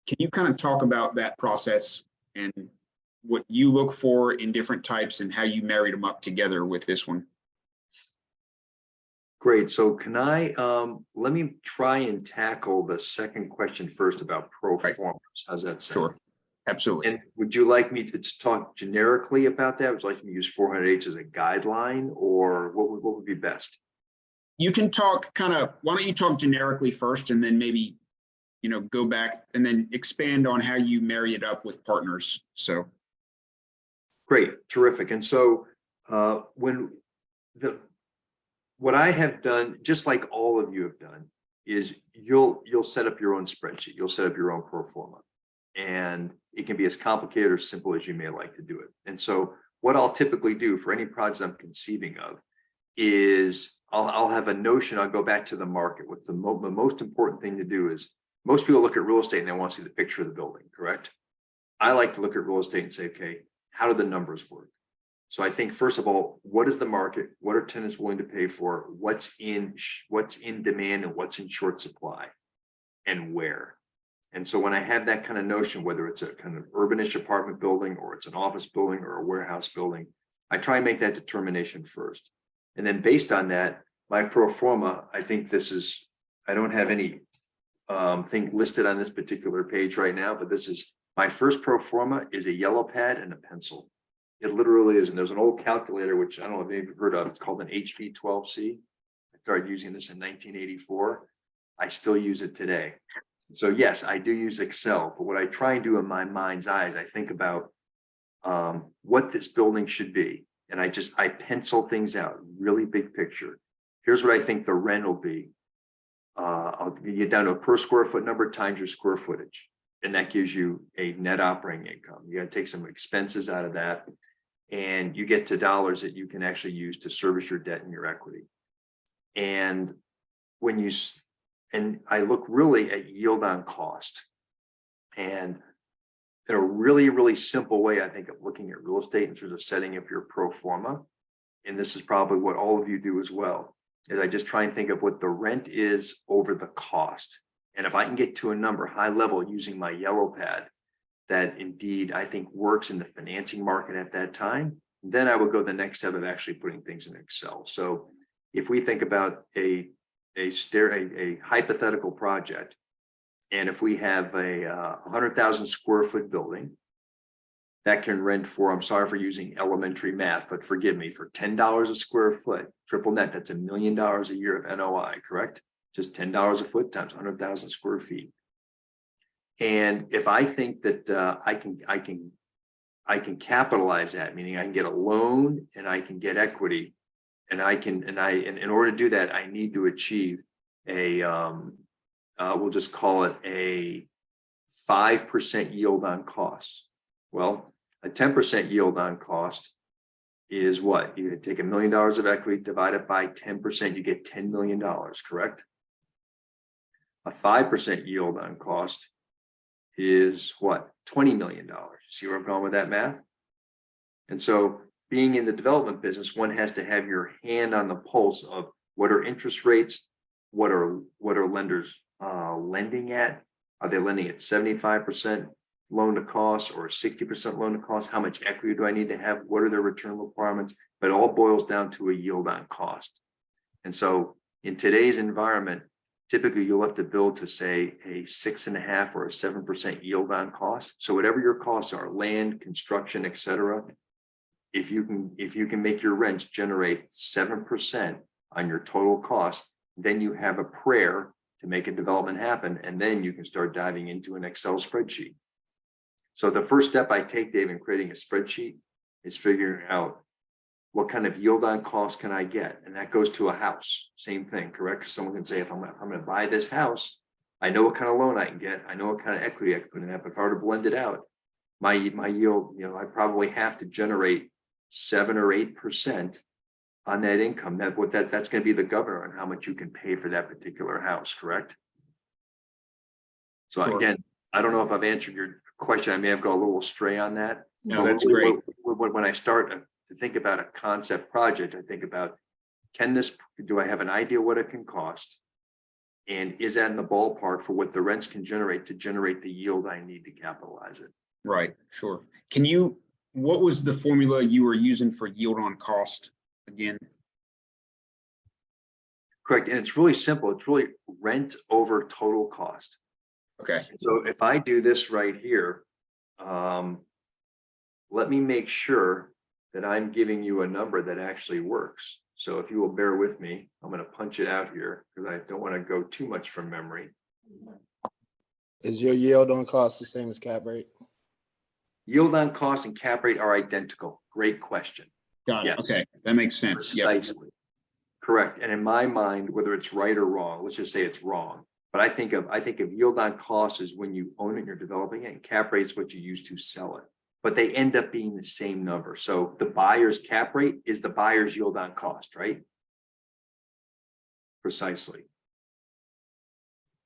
can you kind of talk about that process and what you look for in different types and how you married them up together with this one? Great. So can I, let me try and tackle the second question first about pro Right. formas. How's that sound? Sure, absolutely. And would you like me to talk generically about that? Would you like me to use 400H as a guideline, or what would be best? You can talk why don't you talk generically first, and then maybe, go back and then expand on how you marry it up with partners. So. Great, terrific. And so what I have done, just like all of you have done, is you'll set up your own spreadsheet. You'll set up your own pro forma, and it can be as complicated or simple as you may like to do it. And so what I'll typically do for any project I'm conceiving of is I'll have a notion. I'll go back to the market. What's the most important thing to do is, most people look at real estate and they want to see the picture of the building, correct? I like to look at real estate and say, okay, how do the numbers work? So I think, first of all, what is the market? What are tenants willing to pay for? What's in demand and what's in short supply, and where? And so when I have that kind of notion, whether it's a kind of urbanish apartment building or it's an office building or a warehouse building, I try and make that determination first. And then based on that, my pro forma, I think I don't have any thing listed on this particular page right now, but this is my first pro forma is a yellow pad and a pencil. It literally is. And there's an old calculator, which I don't know if you've heard of. It's called an HP12C. I started using this in 1984. I still use it today. So yes, I do use Excel, but what I try and do in my mind's eye is I think about what this building should be. And I pencil things out, really big picture. Here's what I think the rent will be. I'll get down to a per square foot number times your square footage. And that gives you a net operating income. You got to take some expenses out of that, and you get to dollars that you can actually use to service your debt and your equity. And I look really at yield on cost. And in a really, really simple way, I think, of looking at real estate in terms of setting up your pro forma, and this is probably what all of you do as well, is I just try and think of what the rent is over the cost. And if I can get to a number high level using my yellow pad that indeed I think works in the financing market at that time, then I would go the next step of actually putting things in Excel. So if we think about a hypothetical project, and if we have a 100,000 square foot building that can rent for, I'm sorry for using elementary math, but forgive me, for $10 a square foot, triple net, that's $1 million a year of NOI, correct? Just $10 a foot times 100,000 square feet. And if I think that I can capitalize that, meaning I can get a loan and I can get equity, and in order to do that, I need to achieve a we'll just call it a 5% yield on costs. Well, a 10% yield on cost is what? You take $1 million of equity, divide it by 10%, you get $10 million, correct? A 5% yield on cost is what? $20 million. See where I'm going with that math? And so being in the development business, one has to have your hand on the pulse of what are interest rates, what are lenders lending at? Are they lending at 75% loan to cost or 60% loan to cost? How much equity do I need to have? What are their return requirements? But it all boils down to a yield on cost. And so in today's environment, typically you'll have to build to say a 6.5 or a 7% yield on cost. So whatever your costs are, land, construction, et cetera, if you can make your rents generate 7% on your total cost, then you have a prayer to make a development happen. And then you can start diving into an Excel spreadsheet. So the first step I take, Dave, in creating a spreadsheet is figuring out what kind of yield on cost can I get? And that goes to a house. Same thing, correct? Someone can say, if I'm going to buy this house, I know what kind of loan I can get. I know what kind of equity I can put in that. But if I were to blend it out, my yield, I probably have to generate 7 or 8% on net income. That's going to be the governor on how much you can pay for that particular house, correct? So Sure. again, I don't know if I've answered your question. I may have gone a little astray on that. No, But that's great. When I start to think about a concept project, I think about, do I have an idea what it can cost? And is that in the ballpark for what the rents can generate to generate the yield I need to capitalize it? Right, sure. What was the formula you were using for yield on cost again? Correct. And it's really simple. It's really rent over total cost. Okay, So if I do this right here, let me make sure that I'm giving you a number that actually works. So if you will bear with me, I'm going to punch it out here because I don't want to go too much from memory. Is your yield on cost the same as cap rate? Yield on cost and cap rate are identical. Great question. got it. Yes. Okay, that makes sense. Yeah, Precisely. Correct. And in my mind, whether it's right or wrong, let's just say it's wrong. But I think of yield on cost is when you own it, you're developing it, and cap rate is what you use to sell it. But they end up being the same number. So the buyer's cap rate is the buyer's yield on cost, right? Precisely.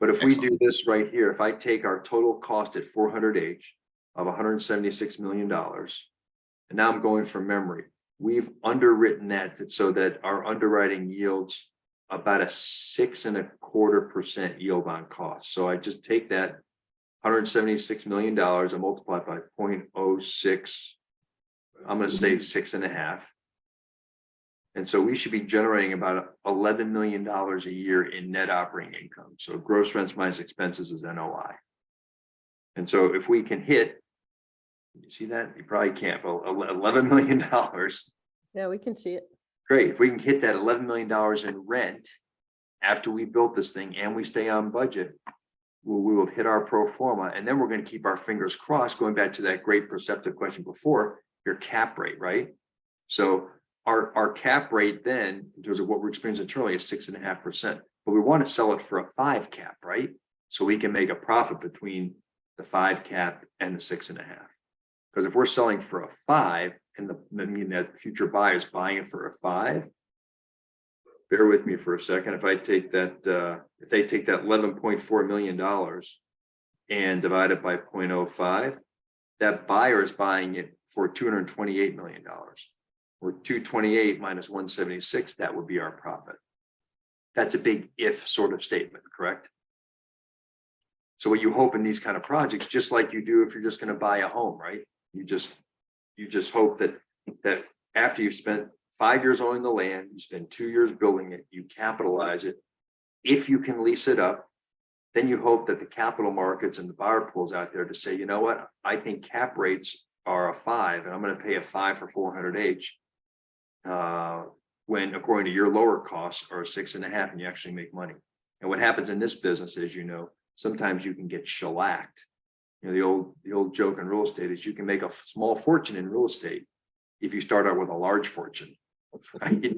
But if we do this right here, if I take our total cost at 400H of $176 million, and now I'm going from memory, we've underwritten that so that our underwriting yields about a 6.25% yield on cost. So I just take that $176 million and multiply it by 0.06. I'm going to say 6.5. And so we should be generating about $11 million a year in net operating income. So gross rents minus expenses is NOI. And so if we can hit, you see that? You probably can't, but $11 million. Yeah, we can see it. Great. If we can hit that $11 million in rent after we built this thing and we stay on budget, we will hit our pro forma. And then we're going to keep our fingers crossed, going back to that great perceptive question before, your cap rate, right? So our cap rate then, in terms of what we're experiencing internally, is 6.5%. But we want to sell it for a 5 cap, right? So we can make a profit between the 5 cap and the 6.5. Because if we're selling for a 5 and that future buyer is buying it for a 5, bear with me for a second. If I take that, if they take that $11.4 million and divide it by 0.05, that buyer is buying it for $228 million. Or 228 minus 176, that would be our profit. That's a big if sort of statement, correct? So what you hope in these kind of projects, just like you do if you're just going to buy a home, right? You just hope that after you've spent 5 years owning the land, you spend 2 years building it, you capitalize it. If you can lease it up, then you hope that the capital markets and the buyer pools out there to say, you know what, I think cap rates are a 5 and I'm going to pay a 5 for 400H. When according to your lower costs are 6.5 and you actually make money. And what happens in this business, as you know, sometimes you can get shellacked. You know, the old joke in real estate is you can make a small fortune in real estate if you start out with a large fortune. Right?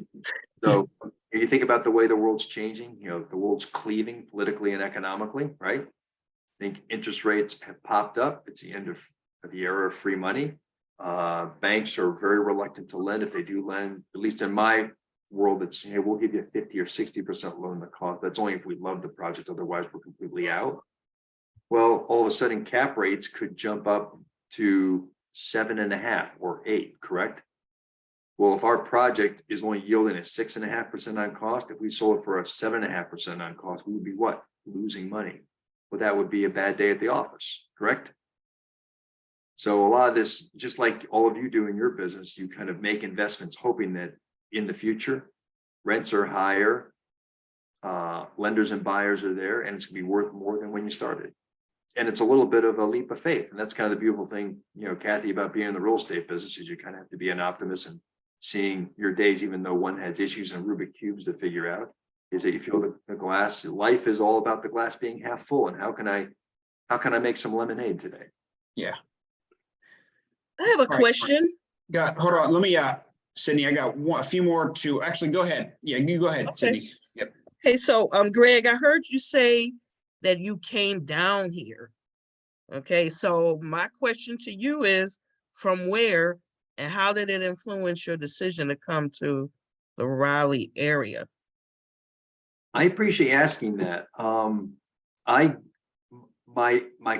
So if you think about the way the world's changing, you know, the world's cleaving politically and economically, right? I think interest rates have popped up. It's the end of the era of free money. Banks are very reluctant to lend. If they do lend, at least in my world, it's, hey, we'll give you a 50 or 60% loan to cost. That's only if we love the project. Otherwise, we're completely out. Well, all of a sudden, cap rates could jump up to 7.5 or 8, correct? Well, if our project is only yielding a 6.5% on cost, if we sold it for a 7.5% on cost, we would be what? Losing money. Well, that would be a bad day at the office, correct? So a lot of this, just like all of you do in your business, you kind of make investments hoping that in the future, rents are higher, lenders and buyers are there, and it's gonna be worth more than when you started. And it's a little bit of a leap of faith. And that's kind of the beautiful thing, you know, Kathy, about being in the real estate business is you kind of have to be an optimist and seeing your days, even though one has issues and Rubik cubes to figure out, is that you feel the glass, life is all about the glass being half full. And how can I make some lemonade today? yeah. I have a right. question. Hold on, let me, Sydney, I got a few more to, actually, go ahead. Yeah, you go ahead, Okay. Sydney. Yep. Hey, so Greg, I heard you say that you came down here. Okay, so my question to you is, from where and how did it influence your decision to come to the Raleigh area? I appreciate asking that. My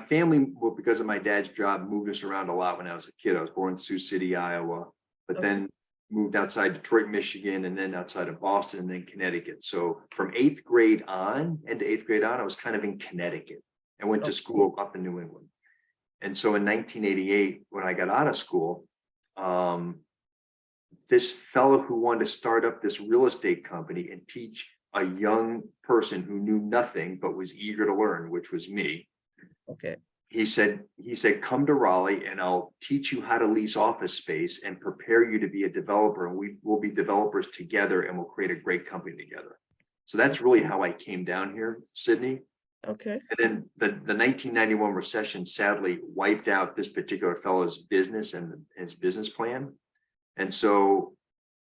family, well, because of my dad's job, moved us around a lot when I was a kid. I was born in Sioux City, Iowa, but Okay. then moved outside Detroit, Michigan, and then outside of Boston, and then Connecticut. So from 8th grade on, into 8th grade on, I was kind of in Connecticut. I went to Okay. school up in New England. And so in 1988, when I got out of school, this fellow who wanted to start up this real estate company and teach a young person who knew nothing but was eager to learn, which was me. Okay, He said, come to Raleigh and I'll teach you how to lease office space and prepare you to be a developer. And we will be developers together and we'll create a great company together. So that's really how I came down here, Sydney. okay, And then the 1991 recession sadly wiped out this particular fellow's business and his business plan. And so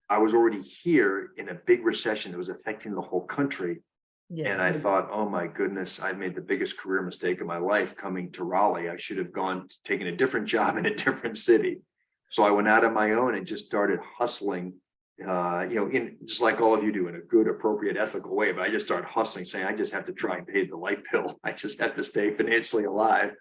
I was already here in a big recession that was affecting the whole country. yeah. And I thought, oh my goodness, I made the biggest career mistake of my life coming to Raleigh. I should have taken a different job in a different city. So I went out on my own and just started hustling, in just like all of you do, in a good, appropriate, ethical way. But I just started hustling, saying, I just have to try and pay the light bill. I just have to stay financially alive.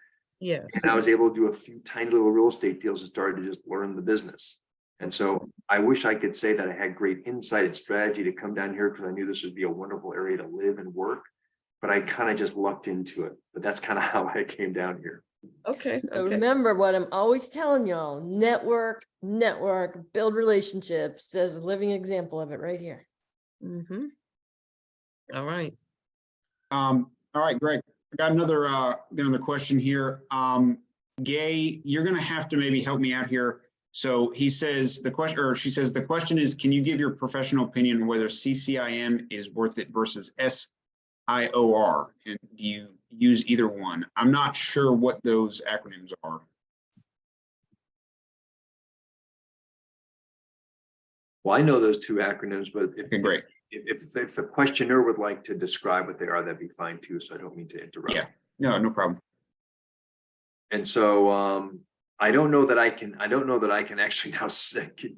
Yes, And I was able to do a few tiny little real estate deals and started to just learn the business. And so I wish I could say that I had great insight and strategy to come down here because I knew this would be a wonderful area to live and work, but I kind of just lucked into it. But that's kind of how I came down here. okay, So okay. remember what I'm always telling y'all, network, build relationships. There's a living example of it right here. Mm-hmm. All right. All right, Greg, I got another question here. Gay, you're gonna have to maybe help me out here. So he says she says, the question is, can you give your professional opinion on whether CCIM is worth it versus SIOR? And do you use either one? I'm not sure what those acronyms are. Well, I know those two acronyms, but Okay, great. if the questioner would like to describe what they are, that'd be fine too. So I don't mean to interrupt. Yeah, no problem. And so I don't know that I can actually now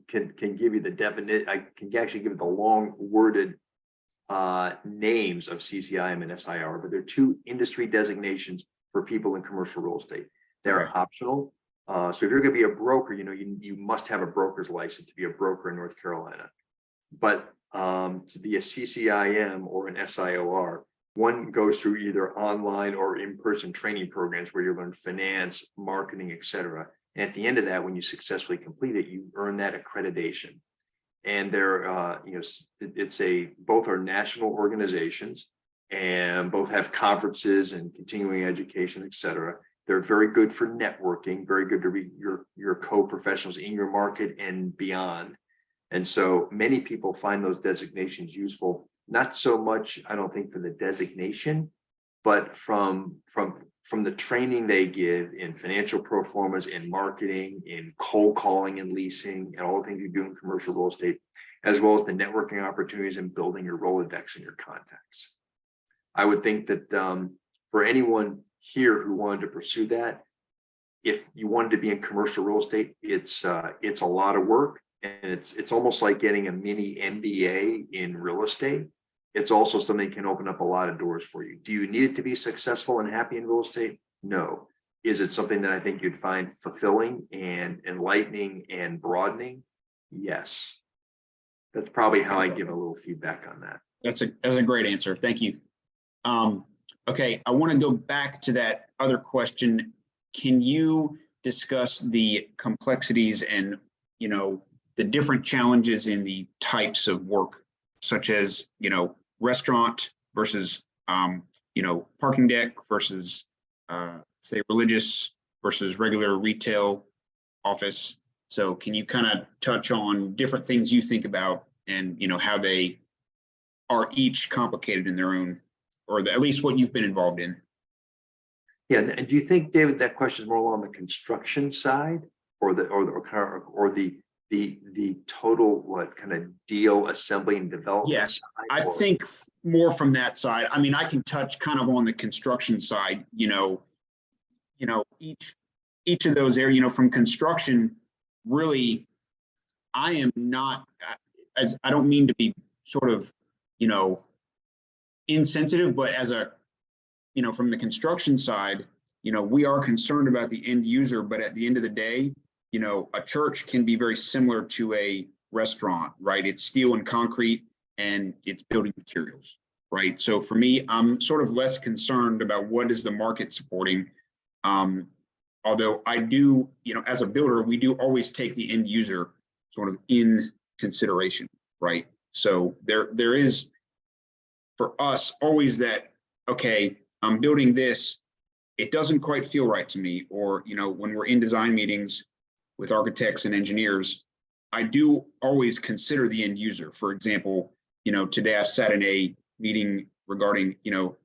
can give you the definite. I can actually give you the long worded names of CCIM and SIR, but they're two industry designations for people in commercial real estate. They're Okay. optional. So if you're going to be a broker, you must have a broker's license to be a broker in North Carolina. But to be a CCIM or an SIOR, one goes through either online or in-person training programs where you learn finance, marketing, etc. And at the end of that, when you successfully complete it, you earn that accreditation. And they're, both are national organizations and both have conferences and continuing education, etc. They're very good for networking, very good to be your co-professionals in your market and beyond. And so many people find those designations useful, not so much, I don't think, for the designation, but from the training they give in financial performance, in marketing, in cold calling and leasing, and all the things you do in commercial real estate, as well as the networking opportunities and building your Rolodex and your contacts. I would think that for anyone here who wanted to pursue that, if you wanted to be in commercial real estate, it's a lot of work, and it's almost like getting a mini MBA in real estate. It's also something that can open up a lot of doors for you. Do you need it to be successful and happy in real estate? No. Is it something that I think you'd find fulfilling and enlightening and broadening? Yes. That's probably how I give a little feedback on that. That's a great answer. Thank you. Okay, I want to go back to that other question. Can you discuss the complexities and, the different challenges in the types of work, such as, restaurant versus, parking deck versus, say, religious versus regular retail office? So can you kind of touch on different things you think about and, how they are each complicated in their own, or at least what you've been involved in? Yeah, and do you think, David, that question is more along the construction side, or the total what kind of deal assembly and development Yes, side? I think more from that side. I mean, I can touch kind of on the construction side, each of those areas, from construction, really, I am not, as I don't mean to be sort of, you know, insensitive, but as a, you know, from the construction side, you know, we are concerned about the end user, but at the end of the day, you know, a church can be very similar to a restaurant, right? It's steel and concrete and it's building materials, right? So for me, I'm sort of less concerned about what is the market supporting. Although I do, you know, as a builder, we do always take the end user sort of in consideration, right? So there is for us always that, okay, I'm building this, it doesn't quite feel right to me. Or, you know, when we're in design meetings with architects and engineers, I do always consider the end user. For example, you know, today I sat in a meeting regarding, you know,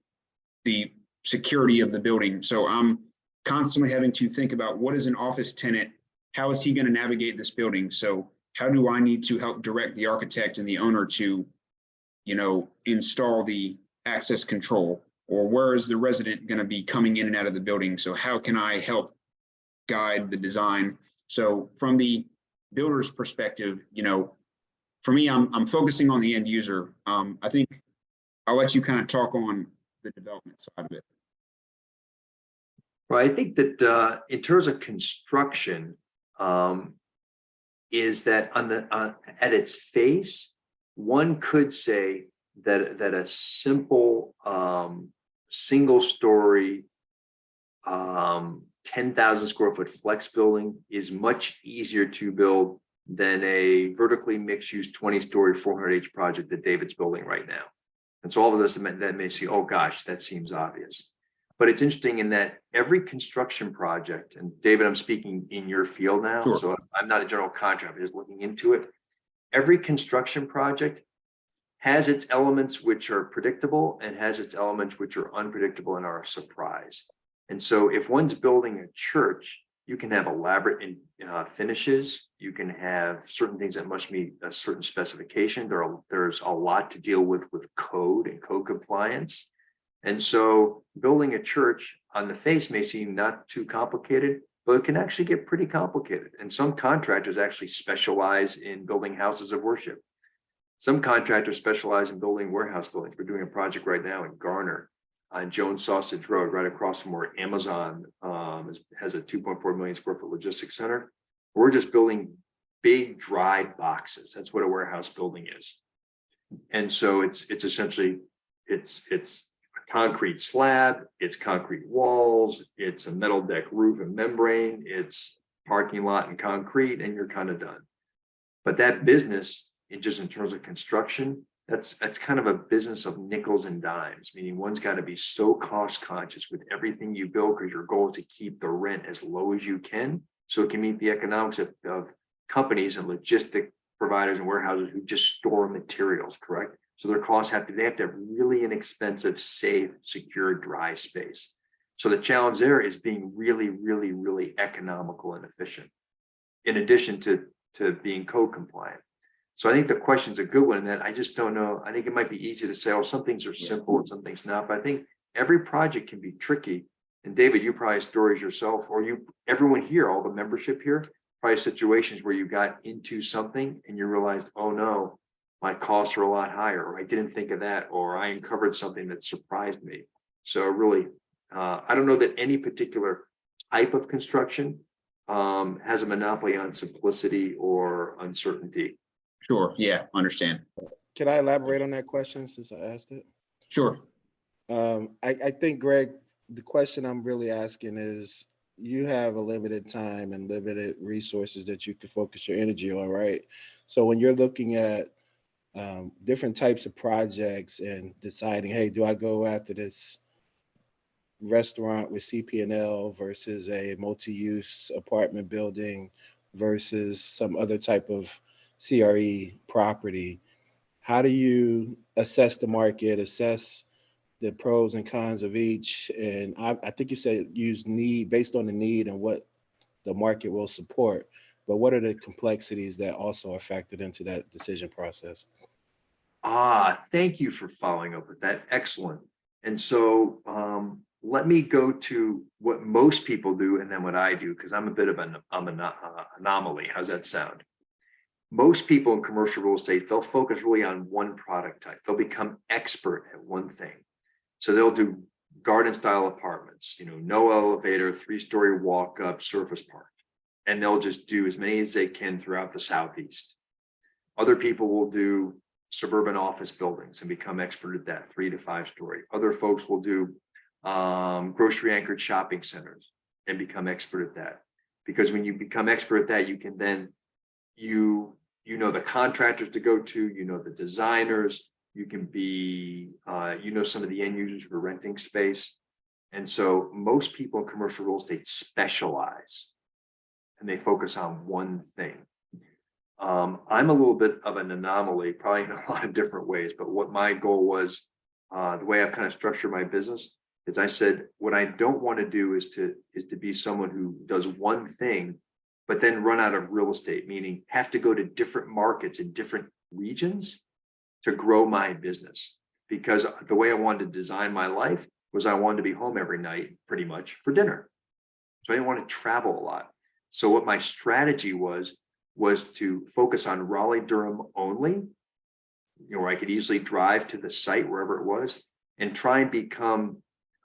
the security of the building. So I'm constantly having to think about what is an office tenant, how is he going to navigate this building? So how do I need to help direct the architect and the owner to, you know, install the access control? Or where is the resident going to be coming in and out of the building? So how can I help guide the design? So from the builder's perspective, you know, for me, I'm focusing on the end user. I think I'll let you kind of talk on the development side of it. Right, I think that in terms of construction, is that on the at its face, one could say that a simple single story 10,000 square foot flex building is much easier to build than a vertically mixed use 20-story 400H project that David's building right now. And so all of this that may say, oh gosh, that seems obvious. But it's interesting in that every construction project, and David, I'm speaking in your field now, Sure. so I'm not a general contractor, just looking into it. Every construction project has its elements which are predictable and has its elements which are unpredictable and are a surprise. And so if one's building a church, you can have elaborate finishes. You can have certain things that must meet a certain specification. There's a lot to deal with code and code compliance. And so building a church on the face may seem not too complicated, but it can actually get pretty complicated. And some contractors actually specialize in building houses of worship. Some contractors specialize in building warehouse buildings. We're doing a project right now in Garner on Jones Sausage Road, right across from where Amazon has a 2.4 million square foot logistics center. We're just building big dry boxes. That's what a warehouse building is. And so it's essentially, it's a concrete slab, it's concrete walls, it's a metal deck roof and membrane, it's parking lot and concrete, and you're kind of done. But that business, just in terms of construction, that's kind of a business of nickels and dimes, meaning one's got to be so cost conscious with everything you build because your goal is to keep the rent as low as you can so it can meet the economics of companies and logistic providers and warehouses who just store materials, correct? So their costs have to have really inexpensive, safe, secure, dry space. So the challenge there is being really, really, really economical and efficient, in addition to being code compliant. So I think the question's a good one, and that I just don't know. I think it might be easy to say, oh, some things are simple and some things not, but I think every project can be tricky. And David, you probably have stories yourself, or everyone here, all the membership here, probably situations where you got into something and you realized, oh no, my costs are a lot higher, or I didn't think of that, or I uncovered something that surprised me. So really, I don't know that any particular type of construction has a monopoly on simplicity or uncertainty. Sure. Yeah, understand. Can I elaborate on that question since I asked it? Sure. I think, Greg, the question I'm really asking is, you have a limited time and limited resources that you can focus your energy on, right? So when you're looking at different types of projects and deciding, hey, do I go after this restaurant with CP&L versus a multi-use apartment building versus some other type of CRE property? How do you assess the market, assess the pros and cons of each? And I think you said use need based on the need and what the market will support, but what are the complexities that also are factored into that decision process? Thank you for following up with that. Excellent. And so let me go to what most people do and then what I do, because I'm a bit of an anomaly. How's that sound? most people in commercial real estate, they'll focus really on one product type. They'll become expert at one thing. So they'll do garden style apartments, no elevator, 3-story walk up surface park. And they'll just do as many as they can throughout the Southeast. Other people will do suburban office buildings and become expert at that, 3 to 5-story. Other folks will do grocery anchored shopping centers and become expert at that. Because when you become expert at that, you can then, you know the contractors to go to, the designers, you can be, some of the end users who are renting space. And so most people in commercial real estate specialize and they focus on one thing. I'm a little bit of an anomaly, probably in a lot of different ways, but what my goal was, the way I've kind of structured my business is I said, what I don't want to do is to be someone who does one thing, but then run out of real estate, meaning have to go to different markets in different regions to grow my business. Because the way I wanted to design my life was I wanted to be home every night pretty much for dinner. So I didn't want to travel a lot. So what my strategy was to focus on Raleigh, Durham only, where I could easily drive to the site wherever it was and try and become,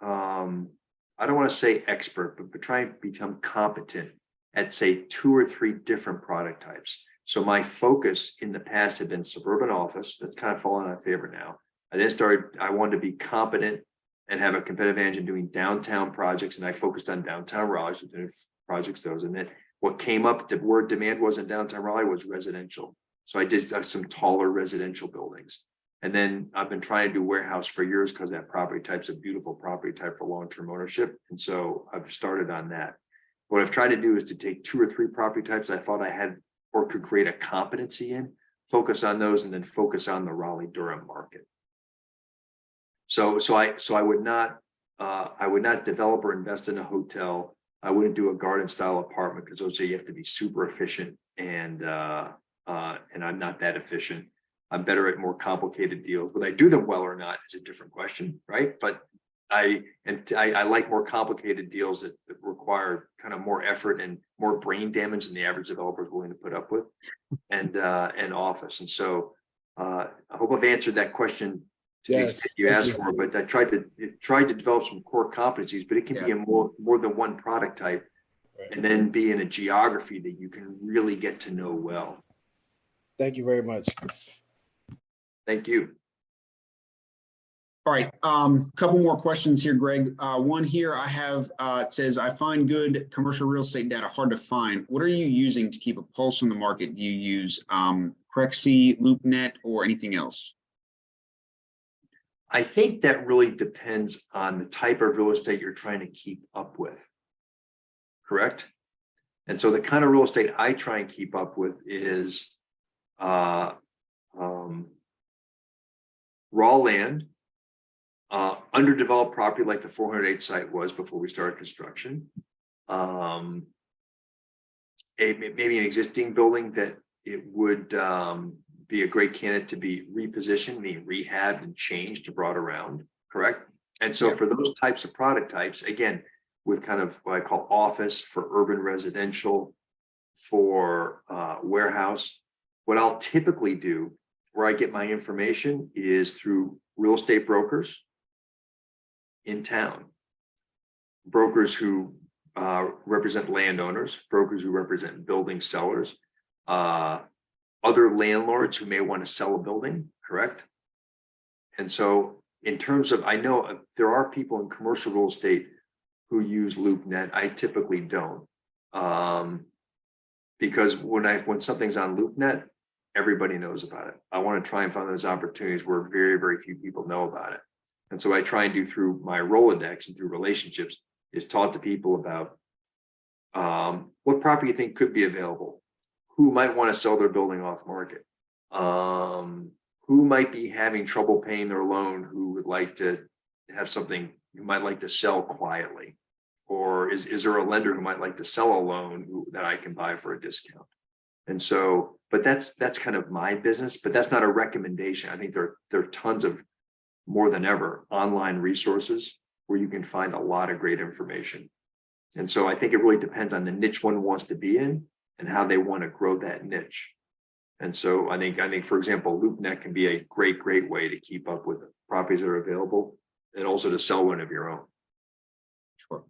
I don't want to say expert, but try and become competent at say 2 or 3 different product types. So my focus in the past had been suburban office. That's kind of fallen out of favor now. I wanted to be competent and have a competitive advantage in doing downtown projects. And I focused on downtown Raleigh, so doing projects, those. And then what came up, where demand was in downtown Raleigh was residential. So I did some taller residential buildings. And then I've been trying to do warehouse for years because that property type's a beautiful property type for long-term ownership. And so I've started on that. What I've tried to do is to take 2 or 3 property types I thought I had or could create a competency in, focus on those, and then focus on the Raleigh-Durham market. So I would not develop or invest in a hotel. I wouldn't do a garden style apartment because those say you have to be super efficient, and I'm not that efficient. I'm better at more complicated deals. Whether I do them well or not is a different question, right? But I like more complicated deals that require kind of more effort and more brain damage than the average developer is willing to put up with, and office. And so I hope I've answered that question to the extent you asked for. But I tried to develop some core competencies, but it can be a more than one product type, and then be in a geography that you can really get to know well. Thank you very much. Thank you. All right, couple more questions here, Greg. One here I have, it says, I find good commercial real estate data hard to find. What are you using to keep a pulse on the market? Do you use Crexi, LoopNet, or anything else? I think that really depends on the type of real estate you're trying to keep up with. Correct? And so the kind of real estate I try and keep up with is raw land, underdeveloped property like the 408 site was before we started construction. Maybe an existing building that it would be a great candidate to be repositioned, meaning rehabbed and changed to brought around, correct? And so for those types of product types, again, with kind of what I call office for urban residential, for warehouse, what I'll typically do where I get my information is through real estate brokers in town, brokers who represent landowners, brokers who represent building sellers, other landlords who may want to sell a building, correct? And so in terms of, I know there are people in commercial real estate who use LoopNet. I typically don't, because when something's on LoopNet, everybody knows about it. I want to try and find those opportunities where very, very few people know about it. And so I try and do through my Rolodex and through relationships is talk to people about what property you think could be available, who might want to sell their building off market, who might be having trouble paying their loan, who would like to have something, who might like to sell quietly, or is there a lender who might like to sell a loan that I can buy for a discount? And so, but that's kind of my business, but that's not a recommendation. I think there are tons of, more than ever, online resources where you can find a lot of great information. And so I think it really depends on the niche one wants to be in and how they want to grow that niche. And so I think, for example, LoopNet can be a great way to keep up with properties that are available and also to sell one of your own. Sure.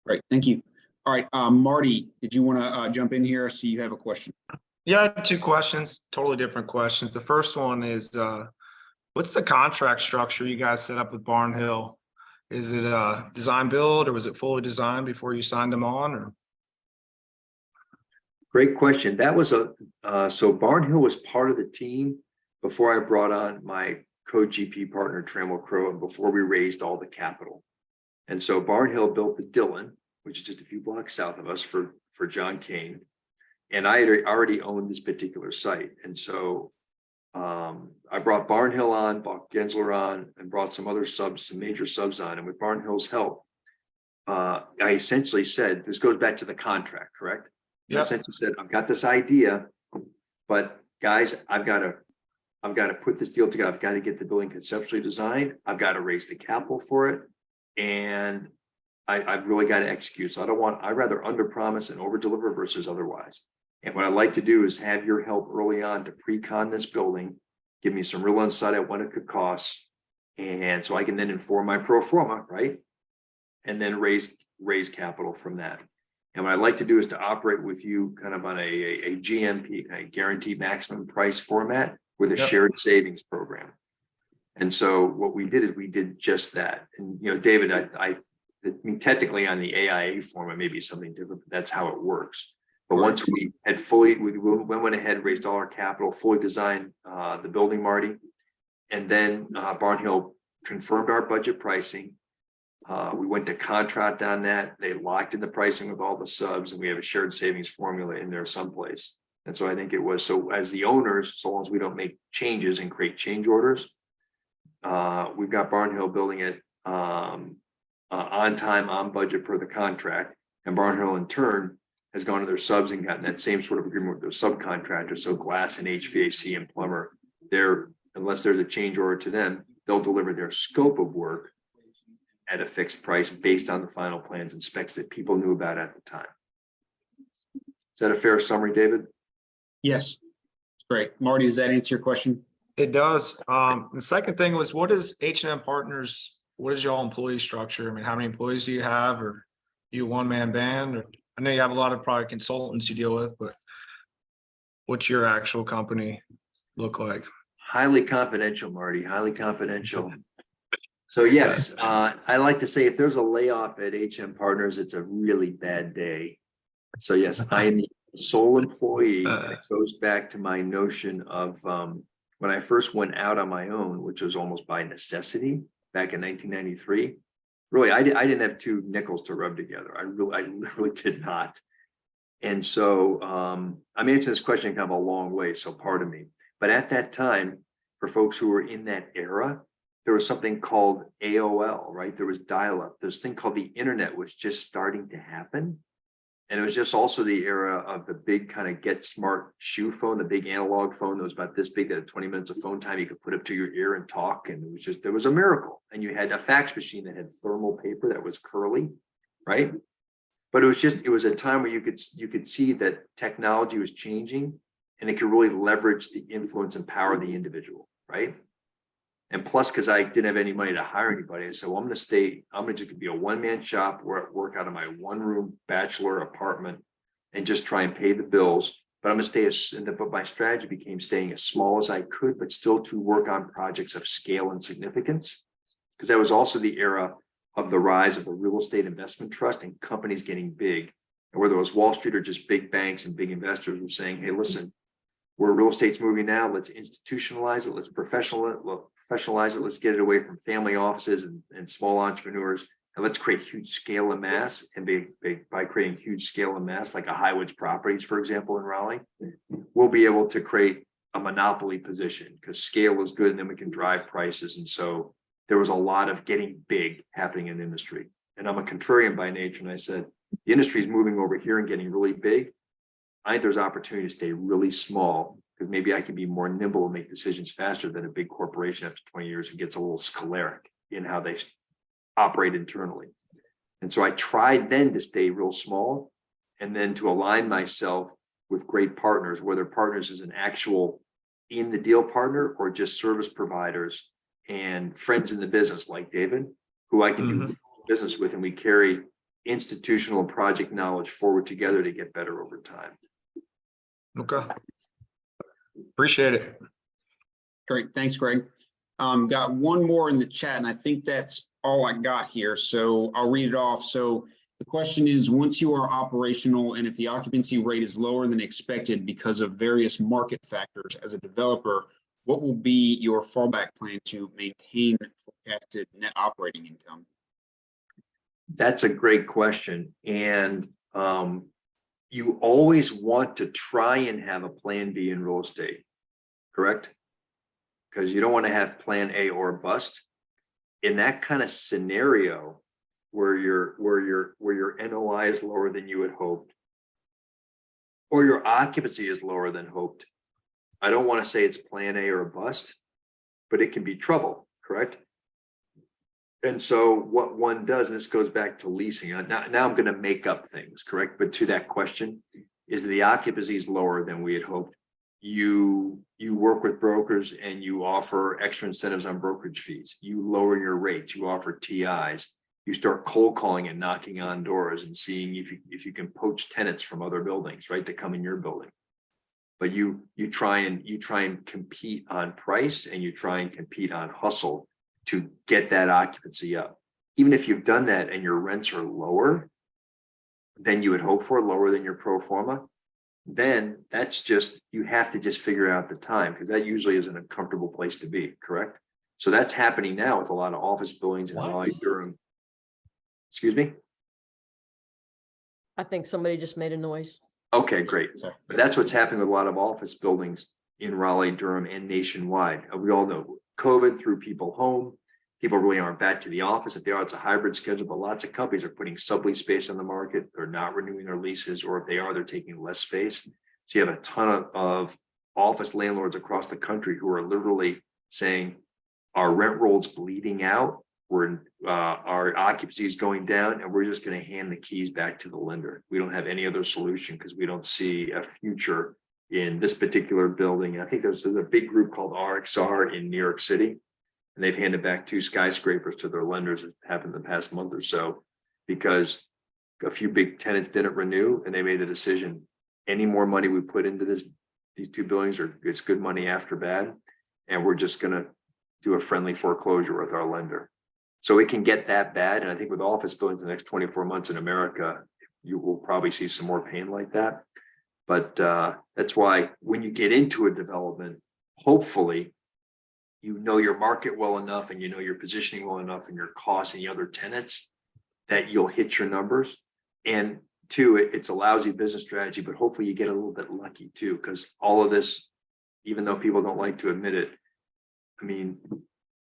Great, thank you. All right, Marty, did you want to jump in here? I see you have a question. Yeah, I have two questions, totally different questions. The first one is, what's the contract structure you guys set up with Barn Hill? Is it a design build, or was it fully designed before you signed them on, or? Great question. That was so Barn Hill was part of the team before I brought on my co-GP partner, Trammell Crow, and before we raised all the capital. And so Barn Hill built the Dillon, which is just a few blocks south of us, for John Kane. And I had already owned this particular site. And so I brought Barn Hill on, brought Gensler on, and brought some other subs, some major subs on. And with Barn Hill's help, I essentially said, this goes back to the contract, correct? I essentially said, I've got this idea, but guys, I've got to put this deal together. I've got to get the building conceptually designed. I've got to raise the capital for it. And I've really got to execute. So I'd rather under promise and over deliver versus otherwise. And what I'd like to do is have your help early on to pre-con this building, give me some real insight at what it could cost. And so I can then inform my pro forma, right? And then raise capital from that. And what I'd like to do is to operate with you kind of on a GMP, a guaranteed maximum price format with a shared savings program. And so what we did is we did just that. And, you know, David, I mean, technically on the AIA form, it may be something different, but that's how it works. But once we had we went ahead, raised all our capital, fully designed the building, Marty, and then Barn Hill confirmed our budget pricing. We went to contract on that. They locked in the pricing with all the subs, and we have a shared savings formula in there someplace. And so I think it was, so as the owners, so long as we don't make changes and create change orders, we've got Barn Hill building it on time, on budget per the contract. And Barn Hill in turn has gone to their subs and gotten that same sort of agreement with their subcontractors. So glass and HVAC and plumber, unless there's a change order to them, they'll deliver their scope of work at a fixed price based on the final plans and specs that people knew about at the time. Is that a fair summary, David? Yes, great. Marty, does that answer your question? It does. The second thing was, what is H&M Partners? What is your employee structure? I mean, how many employees do you have, or you a one-man band? Or I know you have a lot of probably consultants you deal with, but what's your actual company look like? Highly confidential, Marty, highly confidential. So yes, I like to say if there's a layoff at H&M Partners, it's a really bad day. So yes, I am the sole employee. It goes back to my notion of when I first went out on my own, which was almost by necessity back in 1993. Really, I didn't have two nickels to rub together. I literally did not. And so I'm answering this question kind of a long way, so pardon me. But at that time, for folks who were in that era, there was something called AOL, right? There was dial-up. There's a thing called the internet was just starting to happen. And it was just also the era of the big kind of Get Smart shoe phone, the big analog phone that was about this big, that had 20 minutes of phone time you could put up to your ear and talk. And there was a miracle. And you had a fax machine that had thermal paper that was curly, right? But it was a time where you could see that technology was changing and it could really leverage the influence and power of the individual, right? And plus, because I didn't have any money to hire anybody, I said, well, I'm going to just be a one-man shop where I work out of my one-room bachelor apartment and just try and pay the bills. But I'm going to stay but my strategy became staying as small as I could, but still to work on projects of scale and significance. Because that was also the era of the rise of the real estate investment trust and companies getting big. And whether it was Wall Street or just big banks and big investors were saying, hey, listen, where real estate's moving now, let's institutionalize it, let's professionalize it, let's get it away from family offices and small entrepreneurs, and let's create huge scale and mass. And by creating huge scale and mass, like a Highwoods Properties, for example, in Raleigh, we'll be able to create a monopoly position because scale is good and then we can drive prices. And so there was a lot of getting big happening in the industry. And I'm a contrarian by nature. And I said, the industry is moving over here and getting really big. I think there's opportunity to stay really small because maybe I can be more nimble and make decisions faster than a big corporation after 20 years who gets a little scleric in how they operate internally. And so I tried then to stay real small and then to align myself with great partners, whether partners is an actual in the deal partner or just service providers and friends in the business like David, who I can do business with, and we carry institutional and project knowledge forward together to get better over time. Okay. Appreciate it. Great, thanks, Greg. Got one more in the chat, and I think that's all I got here, so I'll read it off. So the question is, once you are operational and if the occupancy rate is lower than expected because of various market factors as a developer, what will be your fallback plan to maintain forecasted net operating income? That's a great question. And you always want to try and have a plan B in real estate, correct? Because you don't want to have plan A or bust. In that kind of scenario where your NOI is lower than you had hoped, or your occupancy is lower than hoped, I don't want to say it's plan A or a bust, but it can be trouble, correct? And so what one does, and this goes back to leasing, now I'm going to make up things, correct? But to that question, is the occupancy is lower than we had hoped. You work with brokers and you offer extra incentives on brokerage fees. You lower your rates, you offer TIs. You start cold calling and knocking on doors and seeing if you can poach tenants from other buildings, right, to come in your building. But you try and compete on price, and you try and compete on hustle to get that occupancy up. Even if you've done that and your rents are lower than you would hope for, lower than your pro forma, then that's just, you have to just figure out the time, because that usually isn't a comfortable place to be, correct? So that's happening now with a lot of office buildings in Raleigh, Durham. Excuse me? I think somebody just made a noise. Okay, great. But that's what's happening with a lot of office buildings in Raleigh, Durham, and nationwide. We all know COVID threw people home. People really aren't back to the office. If they are, it's a hybrid schedule, but lots of companies are putting sublease space on the market. They're not renewing their leases, or if they are, they're taking less space. So you have a ton of office landlords across the country who are literally saying, our rent roll's bleeding out. Our occupancy is going down, and we're just going to hand the keys back to the lender. We don't have any other solution because we don't see a future in this particular building. I think there's a big group called RXR in New York City, and they've handed back 2 skyscrapers to their lenders. It happened in the past month or so because a few big tenants didn't renew, and they made the decision, any more money we put into these 2 buildings, it's good money after bad, and we're just going to do a friendly foreclosure with our lender. So it can get that bad. And I think with office buildings in the next 24 months in America, you will probably see some more pain like that. But that's why when you get into a development, hopefully, you know your market well enough, and you know your positioning well enough, and your costs and the other tenants, that you'll hit your numbers. And 2, it's a lousy business strategy, but hopefully you get a little bit lucky too, because all of this, even though people don't like to admit it, I mean,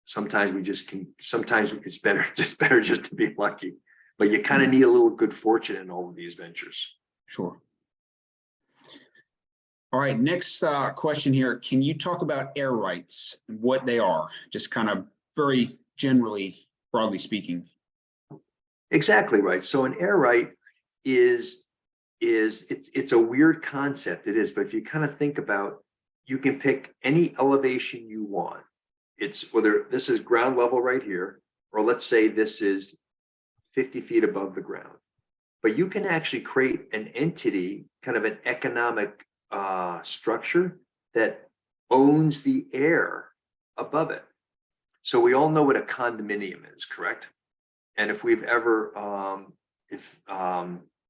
sometimes it's better just to be lucky, but you kind of need a little good fortune in all of these ventures. Sure. All right, next question here. Can you talk about air rights and what they are? Just kind of very generally, broadly speaking. Exactly right. So an air right it's a weird concept. It is, but if you kind of think about, you can pick any elevation you want. It's whether this is ground level right here, or let's say this is 50 feet above the ground. But you can actually create an entity, kind of an economic structure that owns the air above it. So we all know what a condominium is, correct? And if we've ever,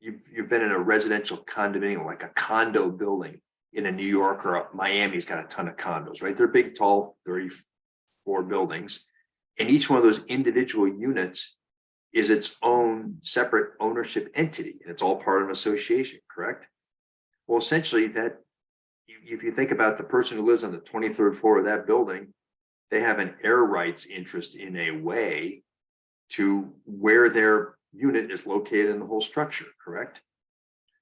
you've been in a residential condominium, like a condo building in a New York or Miami's got a ton of condos, right? They're big, tall, 34 buildings, and each one of those individual units is its own separate ownership entity, and it's all part of an association, correct? Well, essentially, that if you think about the person who lives on the 23rd floor of that building, they have an air rights interest in a way to where their unit is located in the whole structure, correct?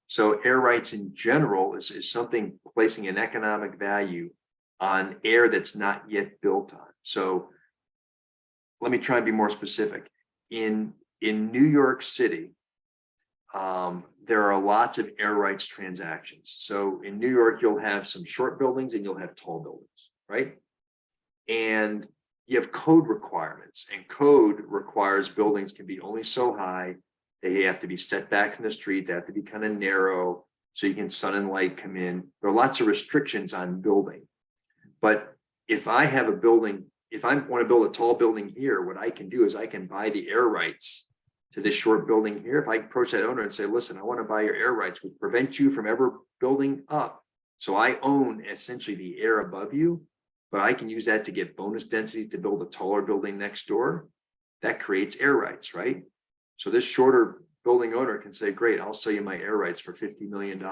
So air rights in general is something placing an economic value on air that's not yet built on. So let me try and be more specific. In New York City, there are lots of air rights transactions. So in New York, you'll have some short buildings and you'll have tall buildings, right? And you have code requirements, and code requires buildings can be only so high. They have to be set back from the street. They have to be kind of narrow so you can sun and light come in. There are lots of restrictions on building. But if I have a building, if I want to build a tall building here, what I can do is I can buy the air rights to this short building here. If I approach that owner and say, listen, I want to buy your air rights, which prevent you from ever building up. So I own essentially the air above you, but I can use that to get bonus density to build a taller building next door. That creates air rights, right? So this shorter building owner can say, great, I'll sell you my air rights for $50 million.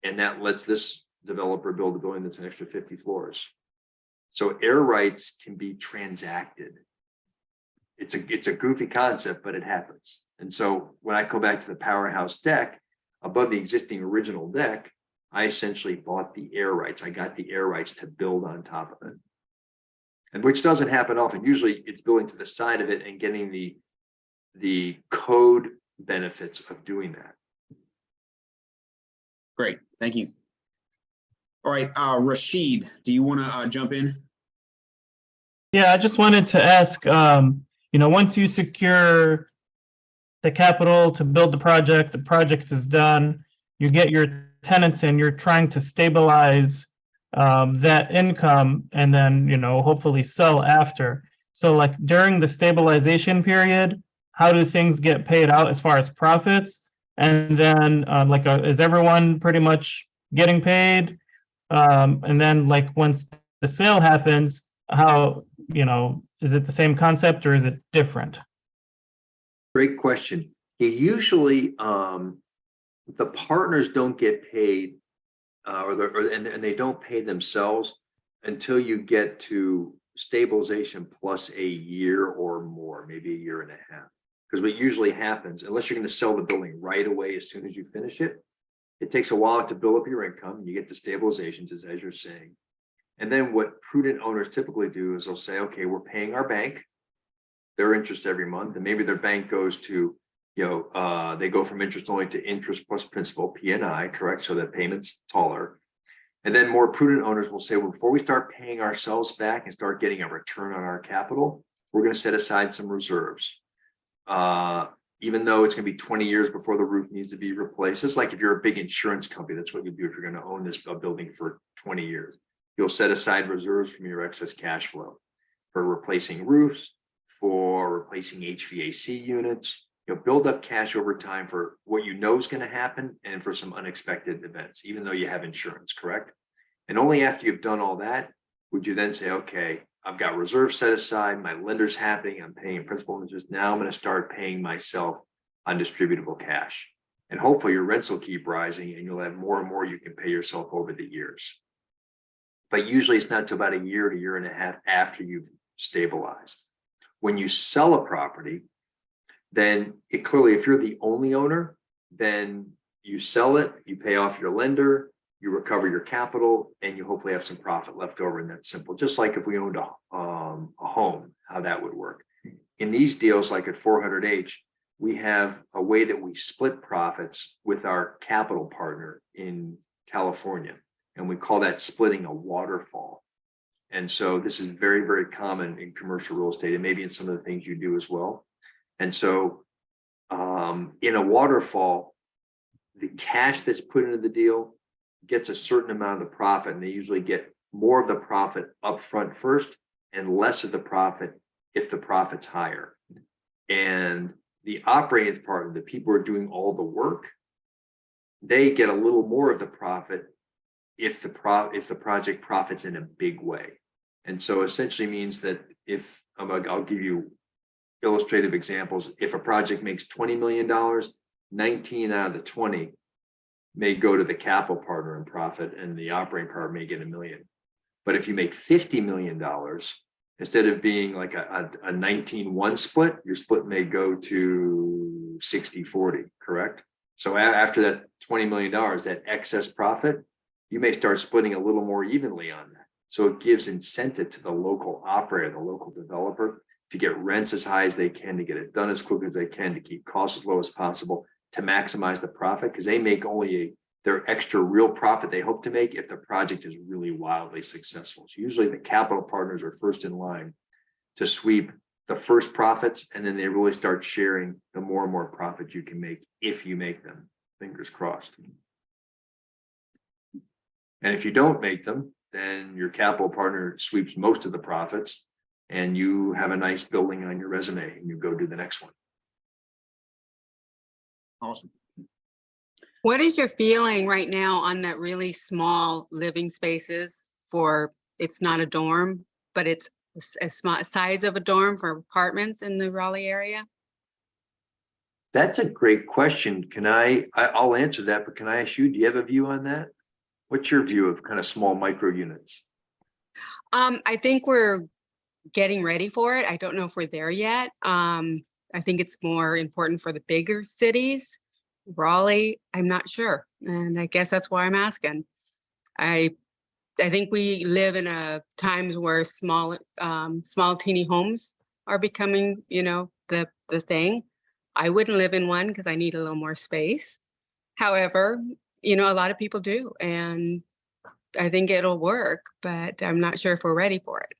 And that lets this developer build a building that's an extra 50 floors. So air rights can be transacted. It's a goofy concept, but it happens. And so when I go back to the powerhouse deck, above the existing original deck, I essentially bought the air rights. I got the air rights to build on top of it. And which doesn't happen often. Usually it's building to the side of it and getting the code benefits of doing that. Great, thank you. All right, Rashid, do you want to jump in? Yeah, I just wanted to ask, once you secure the capital to build the project is done, you get your tenants in, you're trying to stabilize that income and then, hopefully sell after. So like during the stabilization period, how do things get paid out as far as profits? And then is everyone pretty much getting paid? And then like once the sale happens, how, is it the same concept or is it different? Great question. Usually the partners don't get paid and they don't pay themselves until you get to stabilization plus a year or more, maybe a year and a half. Because what usually happens, unless you're going to sell the building right away as soon as you finish it, it takes a while to build up your income. You get to stabilization, just as you're saying. And then what prudent owners typically do is they'll say, okay, we're paying our bank their interest every month. And maybe their bank goes to, they go from interest only to interest plus principal, P&I, correct? So that payment's taller. And then more prudent owners will say, well, before we start paying ourselves back and start getting a return on our capital, we're going to set aside some reserves. Even though it's going to be 20 years before the roof needs to be replaced. It's like if you're a big insurance company, that's what you do if you're going to own this building for 20 years. You'll set aside reserves from your excess cash flow for replacing roofs, for replacing HVAC units. You'll build up cash over time for what you know is going to happen and for some unexpected events, even though you have insurance, correct? And only after you've done all that would you then say, okay, I've got reserves set aside, my lender's happy, I'm paying principal interest. Now I'm going to start paying myself on distributable cash. And hopefully your rents will keep rising and you'll have more and more you can pay yourself over the years. But usually it's not until about a year to year and a half after you've stabilized. When you sell a property, then it clearly, if you're the only owner, then you sell it, you pay off your lender, you recover your capital, and you hopefully have some profit left over, and that's simple. Just like if we owned a home, how that would work. In these deals, like at 400H, we have a way that we split profits with our capital partner in California, and we call that splitting a waterfall. And so this is very, very common in commercial real estate, and maybe in some of the things you do as well. And so in a waterfall, the cash that's put into the deal gets a certain amount of the profit, and they usually get more of the profit up front first and less of the profit if the profit's higher. And the operating partner, the people who are doing all the work, they get a little more of the profit if the project profits in a big way. And so essentially means that if I'll give you illustrative examples, if a project makes $20 million, 19 out of the 20 may go to the capital partner in profit, and the operating partner may get $1 million. But if you make $50 million, instead of being like a 19-1 split, your split may go to 60-40, correct? So after that $20 million, that excess profit, you may start splitting a little more evenly on that. So it gives incentive to the local operator, the local developer, to get rents as high as they can, to get it done as quickly as they can, to keep costs as low as possible, to maximize the profit, because they make only their extra real profit they hope to make if the project is really wildly successful. So usually the capital partners are first in line to sweep the first profits, and then they really start sharing the more and more profit you can make if you make them. Fingers crossed. And if you don't make them, then your capital partner sweeps most of the profits, and you have a nice building on your resume, and you go do the next one. Awesome. What is your feeling right now on that really small living spaces for, it's not a dorm, but it's a small size of a dorm for apartments in the Raleigh area? That's a great question. I'll answer that, but can I ask you, do you have a view on that? What's your view of kind of small micro units? I think we're getting ready for it. I don't know if we're there yet. I think it's more important for the bigger cities. Raleigh, I'm not sure. And I guess that's why I'm asking. I think we live in a times where small teeny homes are becoming, the thing. I wouldn't live in one because I need a little more space. However, a lot of people do, and I think it'll work, but I'm not sure if we're ready for it.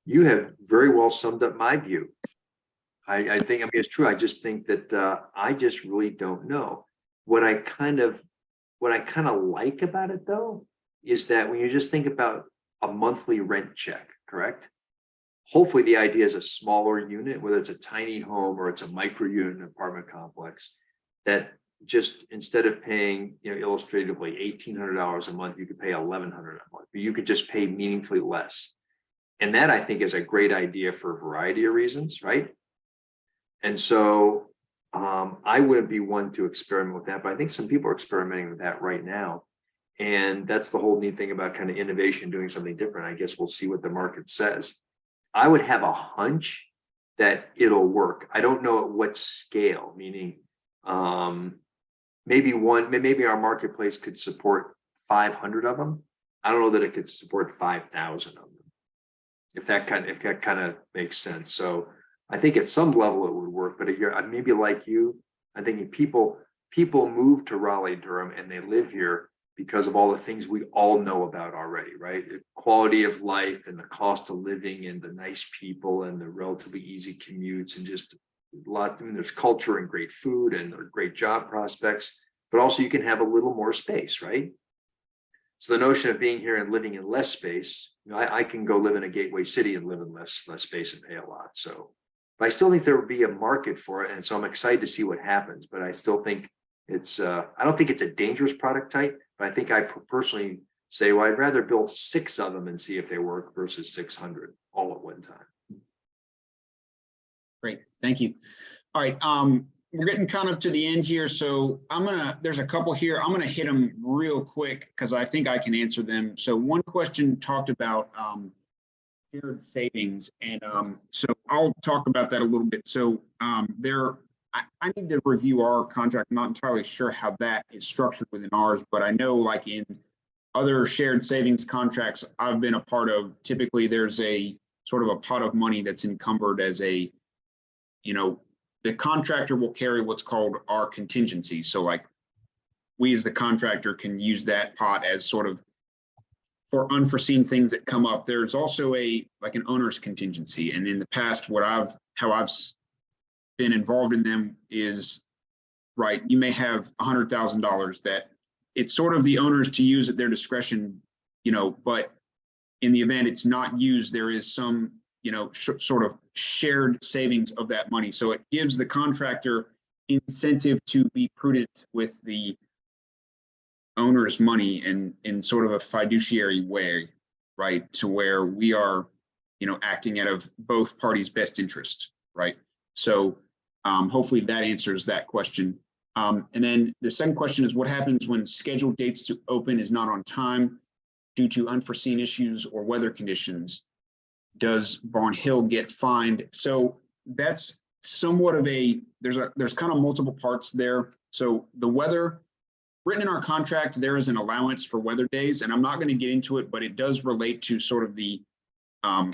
You have very well summed up my view. I think, it's true. I just think that I just really don't know. What I kind of like about it though, is that when you just think about a monthly rent check, correct? Hopefully the idea is a smaller unit, whether it's a tiny home or it's a micro unit in an apartment complex, that just instead of paying, illustratively $1,800 a month, you could pay $1,100 a month, but you could just pay meaningfully less. And that I think is a great idea for a variety of reasons, right? And so I wouldn't be one to experiment with that, but I think some people are experimenting with that right now. And that's the whole neat thing about kind of innovation, doing something different. I guess we'll see what the market says. I would have a hunch that it'll work. I don't know at what scale, meaning maybe our marketplace could support 500 of them. I don't know that it could support 5,000 of them, if that kind of makes sense. So I think at some level it would work, but maybe like you, I think people move to Raleigh, Durham, and they live here because of all the things we all know about already, right? The quality of life and the cost of living and the nice people and the relatively easy commutes and just a lot. There's culture and great food and great job prospects, but also you can have a little more space, right? So the notion of being here and living in less space, I can go live in a gateway city and live in less space and pay a lot. So, but I still think there would be a market for it. And so I'm excited to see what happens, but I still think it's, I don't think it's a dangerous product type, but I think I personally say, well, I'd rather build 6 of them and see if they work versus 600 all at one time. Great, thank you. All right, we're getting kind of to the end here, so there's a couple here. I'm gonna hit them real quick because I think I can answer them. So one question talked about shared savings, and so I'll talk about that a little bit. So I need to review our contract. I'm not entirely sure how that is structured within ours, but I know like in other shared savings contracts I've been a part of, typically there's a sort of a pot of money that's encumbered as a, the contractor will carry what's called our contingency. So like we as the contractor can use that pot as sort of for unforeseen things that come up. There's also like an owner's contingency. And in the past, how I've been involved in them is, right, you may have $100,000 that it's sort of the owners to use at their discretion, but in the event it's not used, there is some, sort of shared savings of that money. So it gives the contractor incentive to be prudent with the owner's money and in sort of a fiduciary way, right? To where we are, acting out of both parties' best interest, right? So hopefully that answers that question. And then the second question is, what happens when scheduled dates to open is not on time due to unforeseen issues or weather conditions? Does Barn Hill get fined? So that's somewhat of there's kind of multiple parts there. So the weather, written in our contract, there is an allowance for weather days, and I'm not going to get into it, but it does relate to sort of the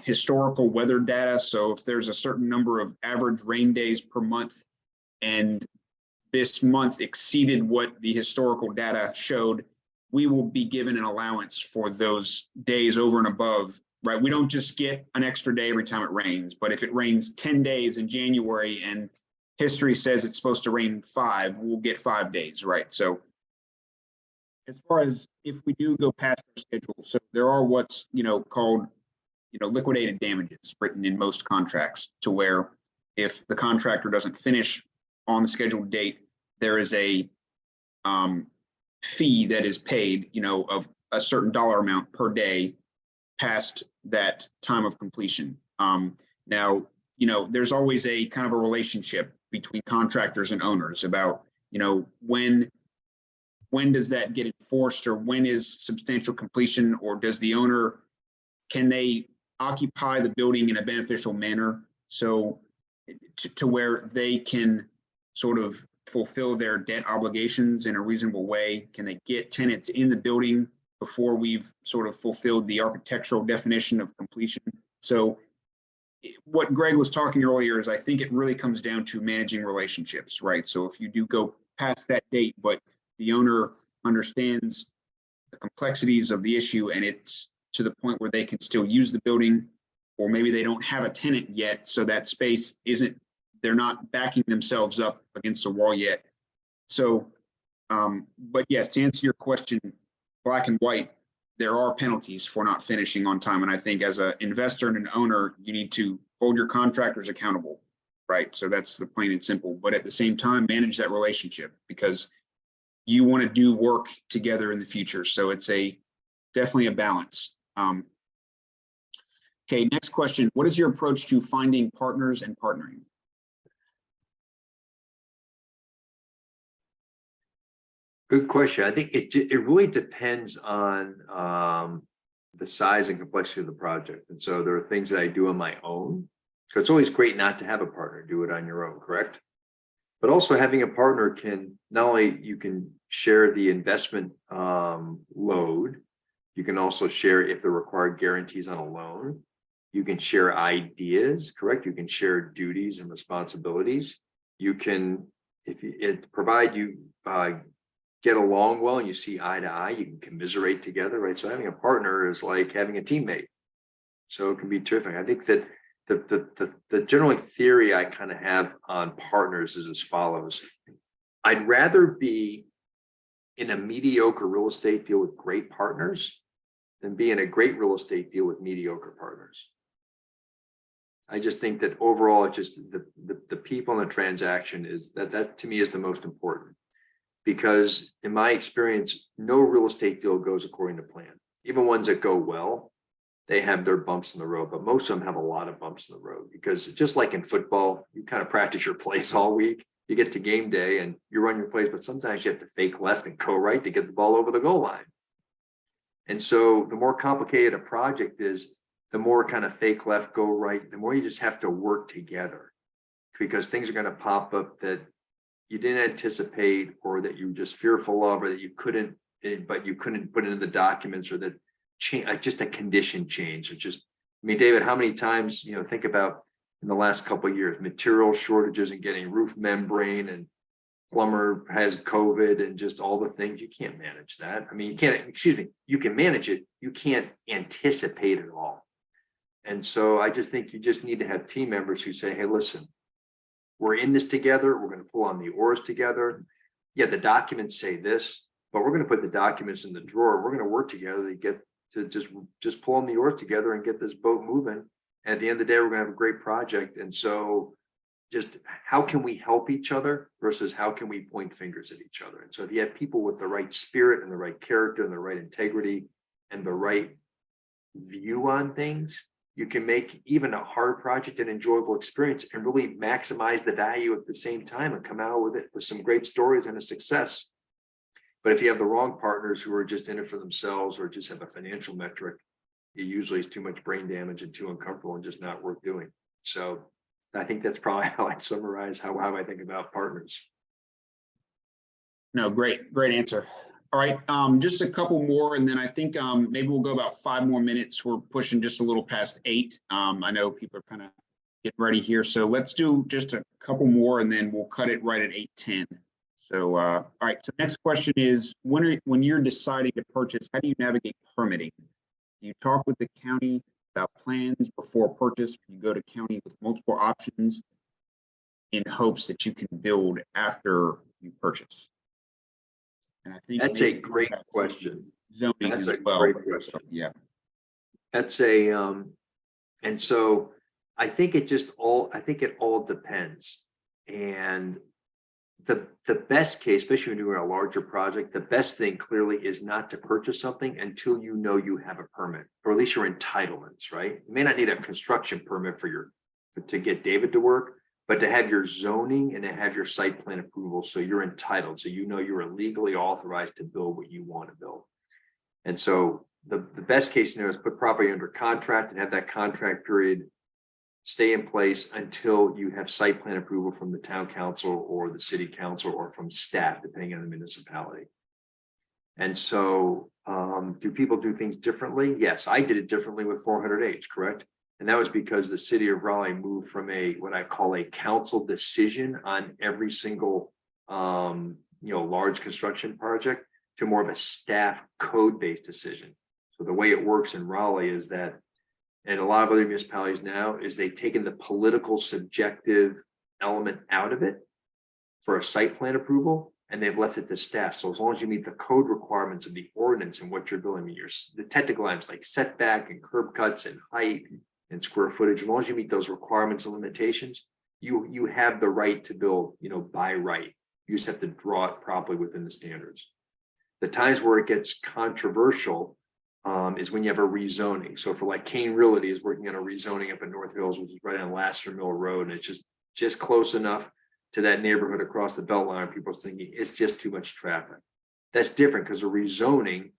historical weather data. So if there's a certain number of average rain days per month, and this month exceeded what the historical data showed, we will be given an allowance for those days over and above, right? We don't just get an extra day every time it rains, but if it rains 10 days in January and history says it's supposed to rain 5, we'll get 5 days, right? So as far as if we do go past our schedule, so there are what's, called, liquidated damages written in most contracts, to where if the contractor doesn't finish on the scheduled date, there is a fee that is paid, of a certain dollar amount per day past that time of completion. Now, there's always a kind of a relationship between contractors and owners about, when does that get enforced, or when is substantial completion, or does the owner, can they occupy the building in a beneficial manner so to where they can sort of fulfill their debt obligations in a reasonable way? Can they get tenants in the building before we've sort of fulfilled the architectural definition of completion? So what Greg was talking earlier is, I think it really comes down to managing relationships, right? So if you do go past that date, but the owner understands the complexities of the issue and it's to the point where they can still use the building, or maybe they don't have a tenant yet, so that space isn't, they're not backing themselves up against a wall yet. So, but yes, to answer your question, black and white, there are penalties for not finishing on time. And I think as an investor and an owner, you need to hold your contractors accountable, right? So that's the plain and simple, but at the same time, manage that relationship, because you want to do work together in the future. So it's definitely a balance. Okay, next question. What is your approach to finding partners and partnering? Good question. I think it really depends on the size and complexity of the project. And so there are things that I do on my own. So it's always great not to have a partner, do it on your own, correct? But also having a partner can, not only you can share the investment load, you can also share if there are required guarantees on a loan. You can share ideas, correct? You can share duties and responsibilities. You can, provide you get along well and you see eye to eye, you can commiserate together, right? So having a partner is like having a teammate. So it can be terrific. I think that the general theory I kind of have on partners is as follows. I'd rather be in a mediocre real estate deal with great partners than be in a great real estate deal with mediocre partners. I just think that overall, just the people in the transaction is that to me is the most important, because in my experience, no real estate deal goes according to plan. Even ones that go well, they have their bumps in the road, but most of them have a lot of bumps in the road, because just like in football, you kind of practice your plays all week. You get to game day and you run your plays, but sometimes you have to fake left and go right to get the ball over the goal line. And so the more complicated a project is, the more kind of fake left, go right, the more you just have to work together, because things are going to pop up that you didn't anticipate, or that you were just fearful of, or that you couldn't put into the documents, or that just a condition change. Or just, I mean, David, how many times, think about in the last couple of years, material shortages and getting roof membrane, and plumber has COVID, and just all the things. You can't manage that. I mean, you can manage it. You can't anticipate it all. And so I just think you just need to have team members who say, hey, listen, we're in this together. We're going to pull on the oars together. Yeah, the documents say this, but we're going to put the documents in the drawer. We're going to work together to get to just pull on the oars together and get this boat moving. And at the end of the day, we're going to have a great project. And so just how can we help each other versus how can we point fingers at each other? And so if you have people with the right spirit and the right character and the right integrity and the right view on things, you can make even a hard project an enjoyable experience and really maximize the value at the same time and come out with it with some great stories and a success. But if you have the wrong partners who are just in it for themselves, or just have a financial metric, it usually is too much brain damage and too uncomfortable and just not worth doing. So I think that's probably how I'd summarize how I think about partners. No, great answer. All right, just a couple more, and then I think maybe we'll go about 5 more minutes. We're pushing just a little past 8. I know people are kind of get ready here. So let's do just a couple more and then we'll cut it right at 8:10. So, all right. So next question is, when you're deciding to purchase, how do you navigate permitting? Do you talk with the county about plans before purchase? You go to county with multiple options in hopes that you can build after you purchase? And I think That's a great question. Zoning That's as a well. great question. Yeah. That's a, and so I think it all depends. And the best case, especially when you're doing a larger project, the best thing clearly is not to purchase something until you know you have a permit, or at least your entitlements, right? You may not need a construction permit to get David to work, but to have your zoning and to have your site plan approval, so you're entitled, so you know you're legally authorized to build what you want to build. And so the best case scenario is put property under contract and have that contract period stay in place until you have site plan approval from the town council or the city council or from staff, depending on the municipality. And so, do people do things differently? Yes, I did it differently with 400H, correct? And that was because the city of Raleigh moved from what I call a council decision on every single, large construction project to more of a staff code-based decision. So the way it works in Raleigh is that, and a lot of other municipalities now, is they've taken the political subjective element out of it for a site plan approval, and they've left it to staff. So as long as you meet the code requirements of the ordinance and what you're building, the technical items like setback and curb cuts and height and square footage, as long as you meet those requirements and limitations, you have the right to build, by right. You just have to draw it properly within the standards. The times where it gets controversial is when you have a rezoning. So for like Kane Realty is working on a rezoning up in North Hills, which is right on Lasser Mill Road, and it's just close enough to that neighborhood across the belt line. People are thinking it's just too much traffic. That's different because a rezoning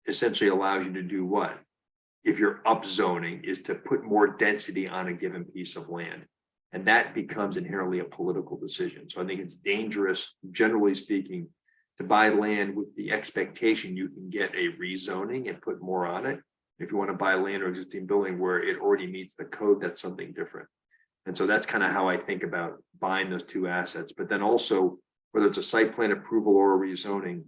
essentially allows you to do what? If you're upzoning, is to put more density on a given piece of land. And that becomes inherently a political decision. So I think it's dangerous, generally speaking, to buy land with the expectation you can get a rezoning and put more on it. If you want to buy land or existing building where it already meets the code, that's something different. And so that's kind of how I think about buying those two assets. But then also, whether it's a site plan approval or a rezoning,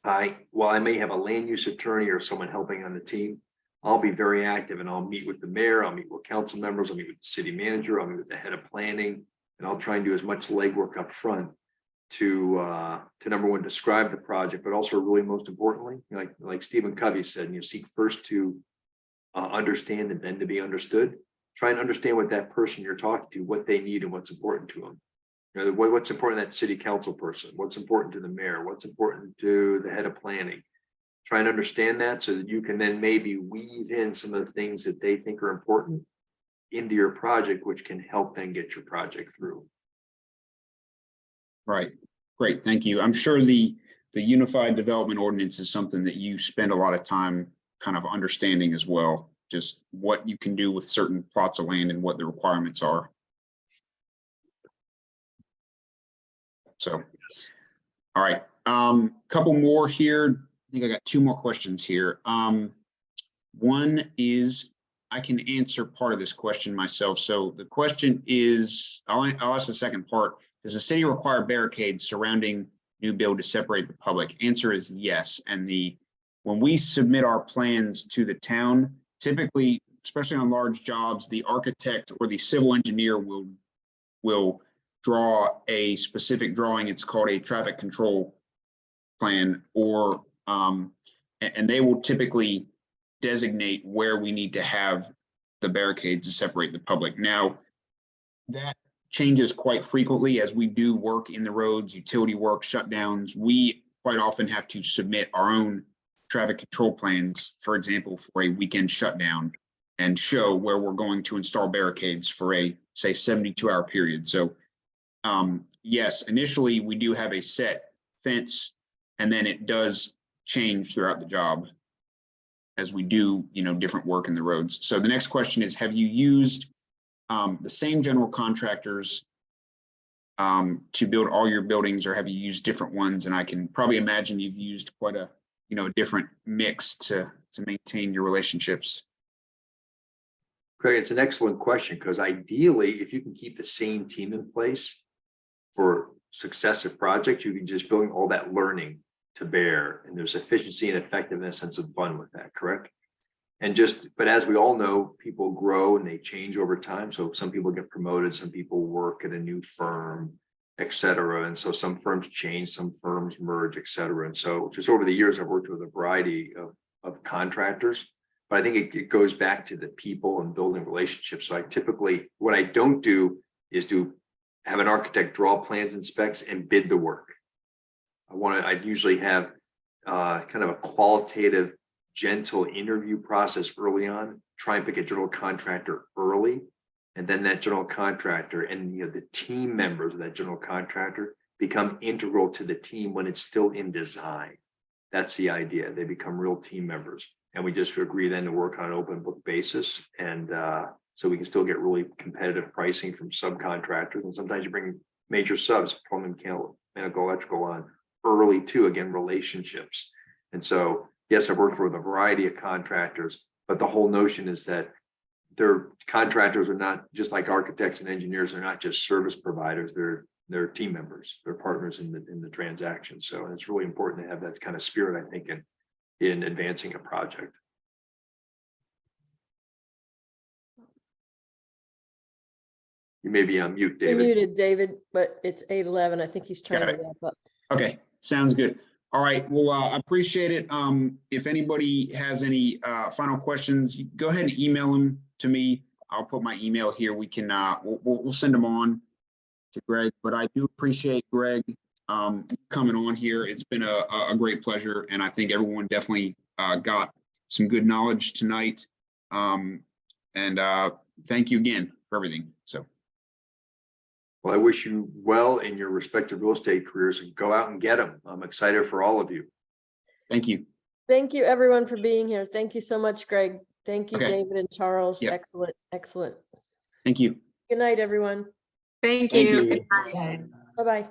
while I may have a land use attorney or someone helping on the team, I'll be very active and I'll meet with the mayor, I'll meet with council members, I'll meet with the city manager, I'll meet with the head of planning, and I'll try and do as much legwork up front to number one, describe the project, but also really most importantly, like Stephen Covey said, seek first to understand and then to be understood. Try and understand what that person you're talking to, what they need and what's important to them. What's important to that city council person, what's important to the mayor, what's important to the head of planning. Try and understand that so that you can then maybe weave in some of the things that they think are important into your project, which can help then get your project through. Right. Great. Thank you. I'm sure the Unified Development Ordinance is something that you spend a lot of time kind of understanding as well, just what you can do with certain plots of land and what the requirements are. So, all right. Couple more here. I think I got two more questions here. One is, I can answer part of this question myself. So the question is, I'll ask the second part. Does the city require barricades surrounding new build to separate the public? Answer is yes. And when we submit our plans to the town, typically, especially on large jobs, the architect or the civil engineer will draw a specific drawing. It's called a traffic control plan, or and they will typically designate where we need to have the barricades to separate the public. Now, that changes quite frequently as we do work in the roads, utility work, shutdowns. We quite often have to submit our own traffic control plans, for example, for a weekend shutdown, and show where we're going to install barricades for a, say, 72-hour period. So yes, initially we do have a set fence, and then it does change throughout the job as we do, different work in the roads. So the next question is, have you used the same general contractors to build all your buildings, or have you used different ones? And I can probably imagine you've used quite a different mix to maintain your relationships. Craig, it's an excellent question, because ideally, if you can keep the same team in place for successive projects, you can just bring all that learning to bear, and there's efficiency and effectiveness and some fun with that, correct? And but as we all know, people grow and they change over time. So some people get promoted, some people work at a new firm, et cetera. And so some firms change, some firms merge, et cetera. And so just over the years, I've worked with a variety of contractors, but I think it goes back to the people and building relationships. So I typically, what I don't do is have an architect draw plans and specs and bid the work. I'd usually have kind of a qualitative, gentle interview process early on, try and pick a general contractor early, and then that general contractor and the team members of that general contractor become integral to the team when it's still in design. That's the idea. They become real team members, and we just agree then to work on an open book basis, and so we can still get really competitive pricing from subcontractors. And sometimes you bring major subs, plumbing, mechanical, electrical on early too. Again, relationships. And so yes, I've worked with a variety of contractors, but the whole notion is that their contractors are not just like architects and engineers. They're not just service providers. They're team members. They're partners in the transaction. So it's really important to have that kind of spirit, I think, in advancing a project. You may be on mute, You're David. muted, David, but it's 8:11. I think he's trying Got to it. wrap up. Okay, sounds good. All right, well, I appreciate it. If anybody has any final questions, go ahead and email them to me. I'll put my email here. We can we'll send them on to Gregg. But I do appreciate Gregg coming on here. It's been a great pleasure, and I think everyone definitely got some good knowledge tonight. And thank you again for everything. So. Well, I wish you well in your respective real estate careers, and go out and get them. I'm excited for all of you. Thank you. Thank you, everyone, for being here. Thank you so much, Gregg. Thank you, Okay. David and Charles. Yep. Excellent, excellent. Thank you. Good night, everyone. Thank Thank you. you. Good night. Bye-bye.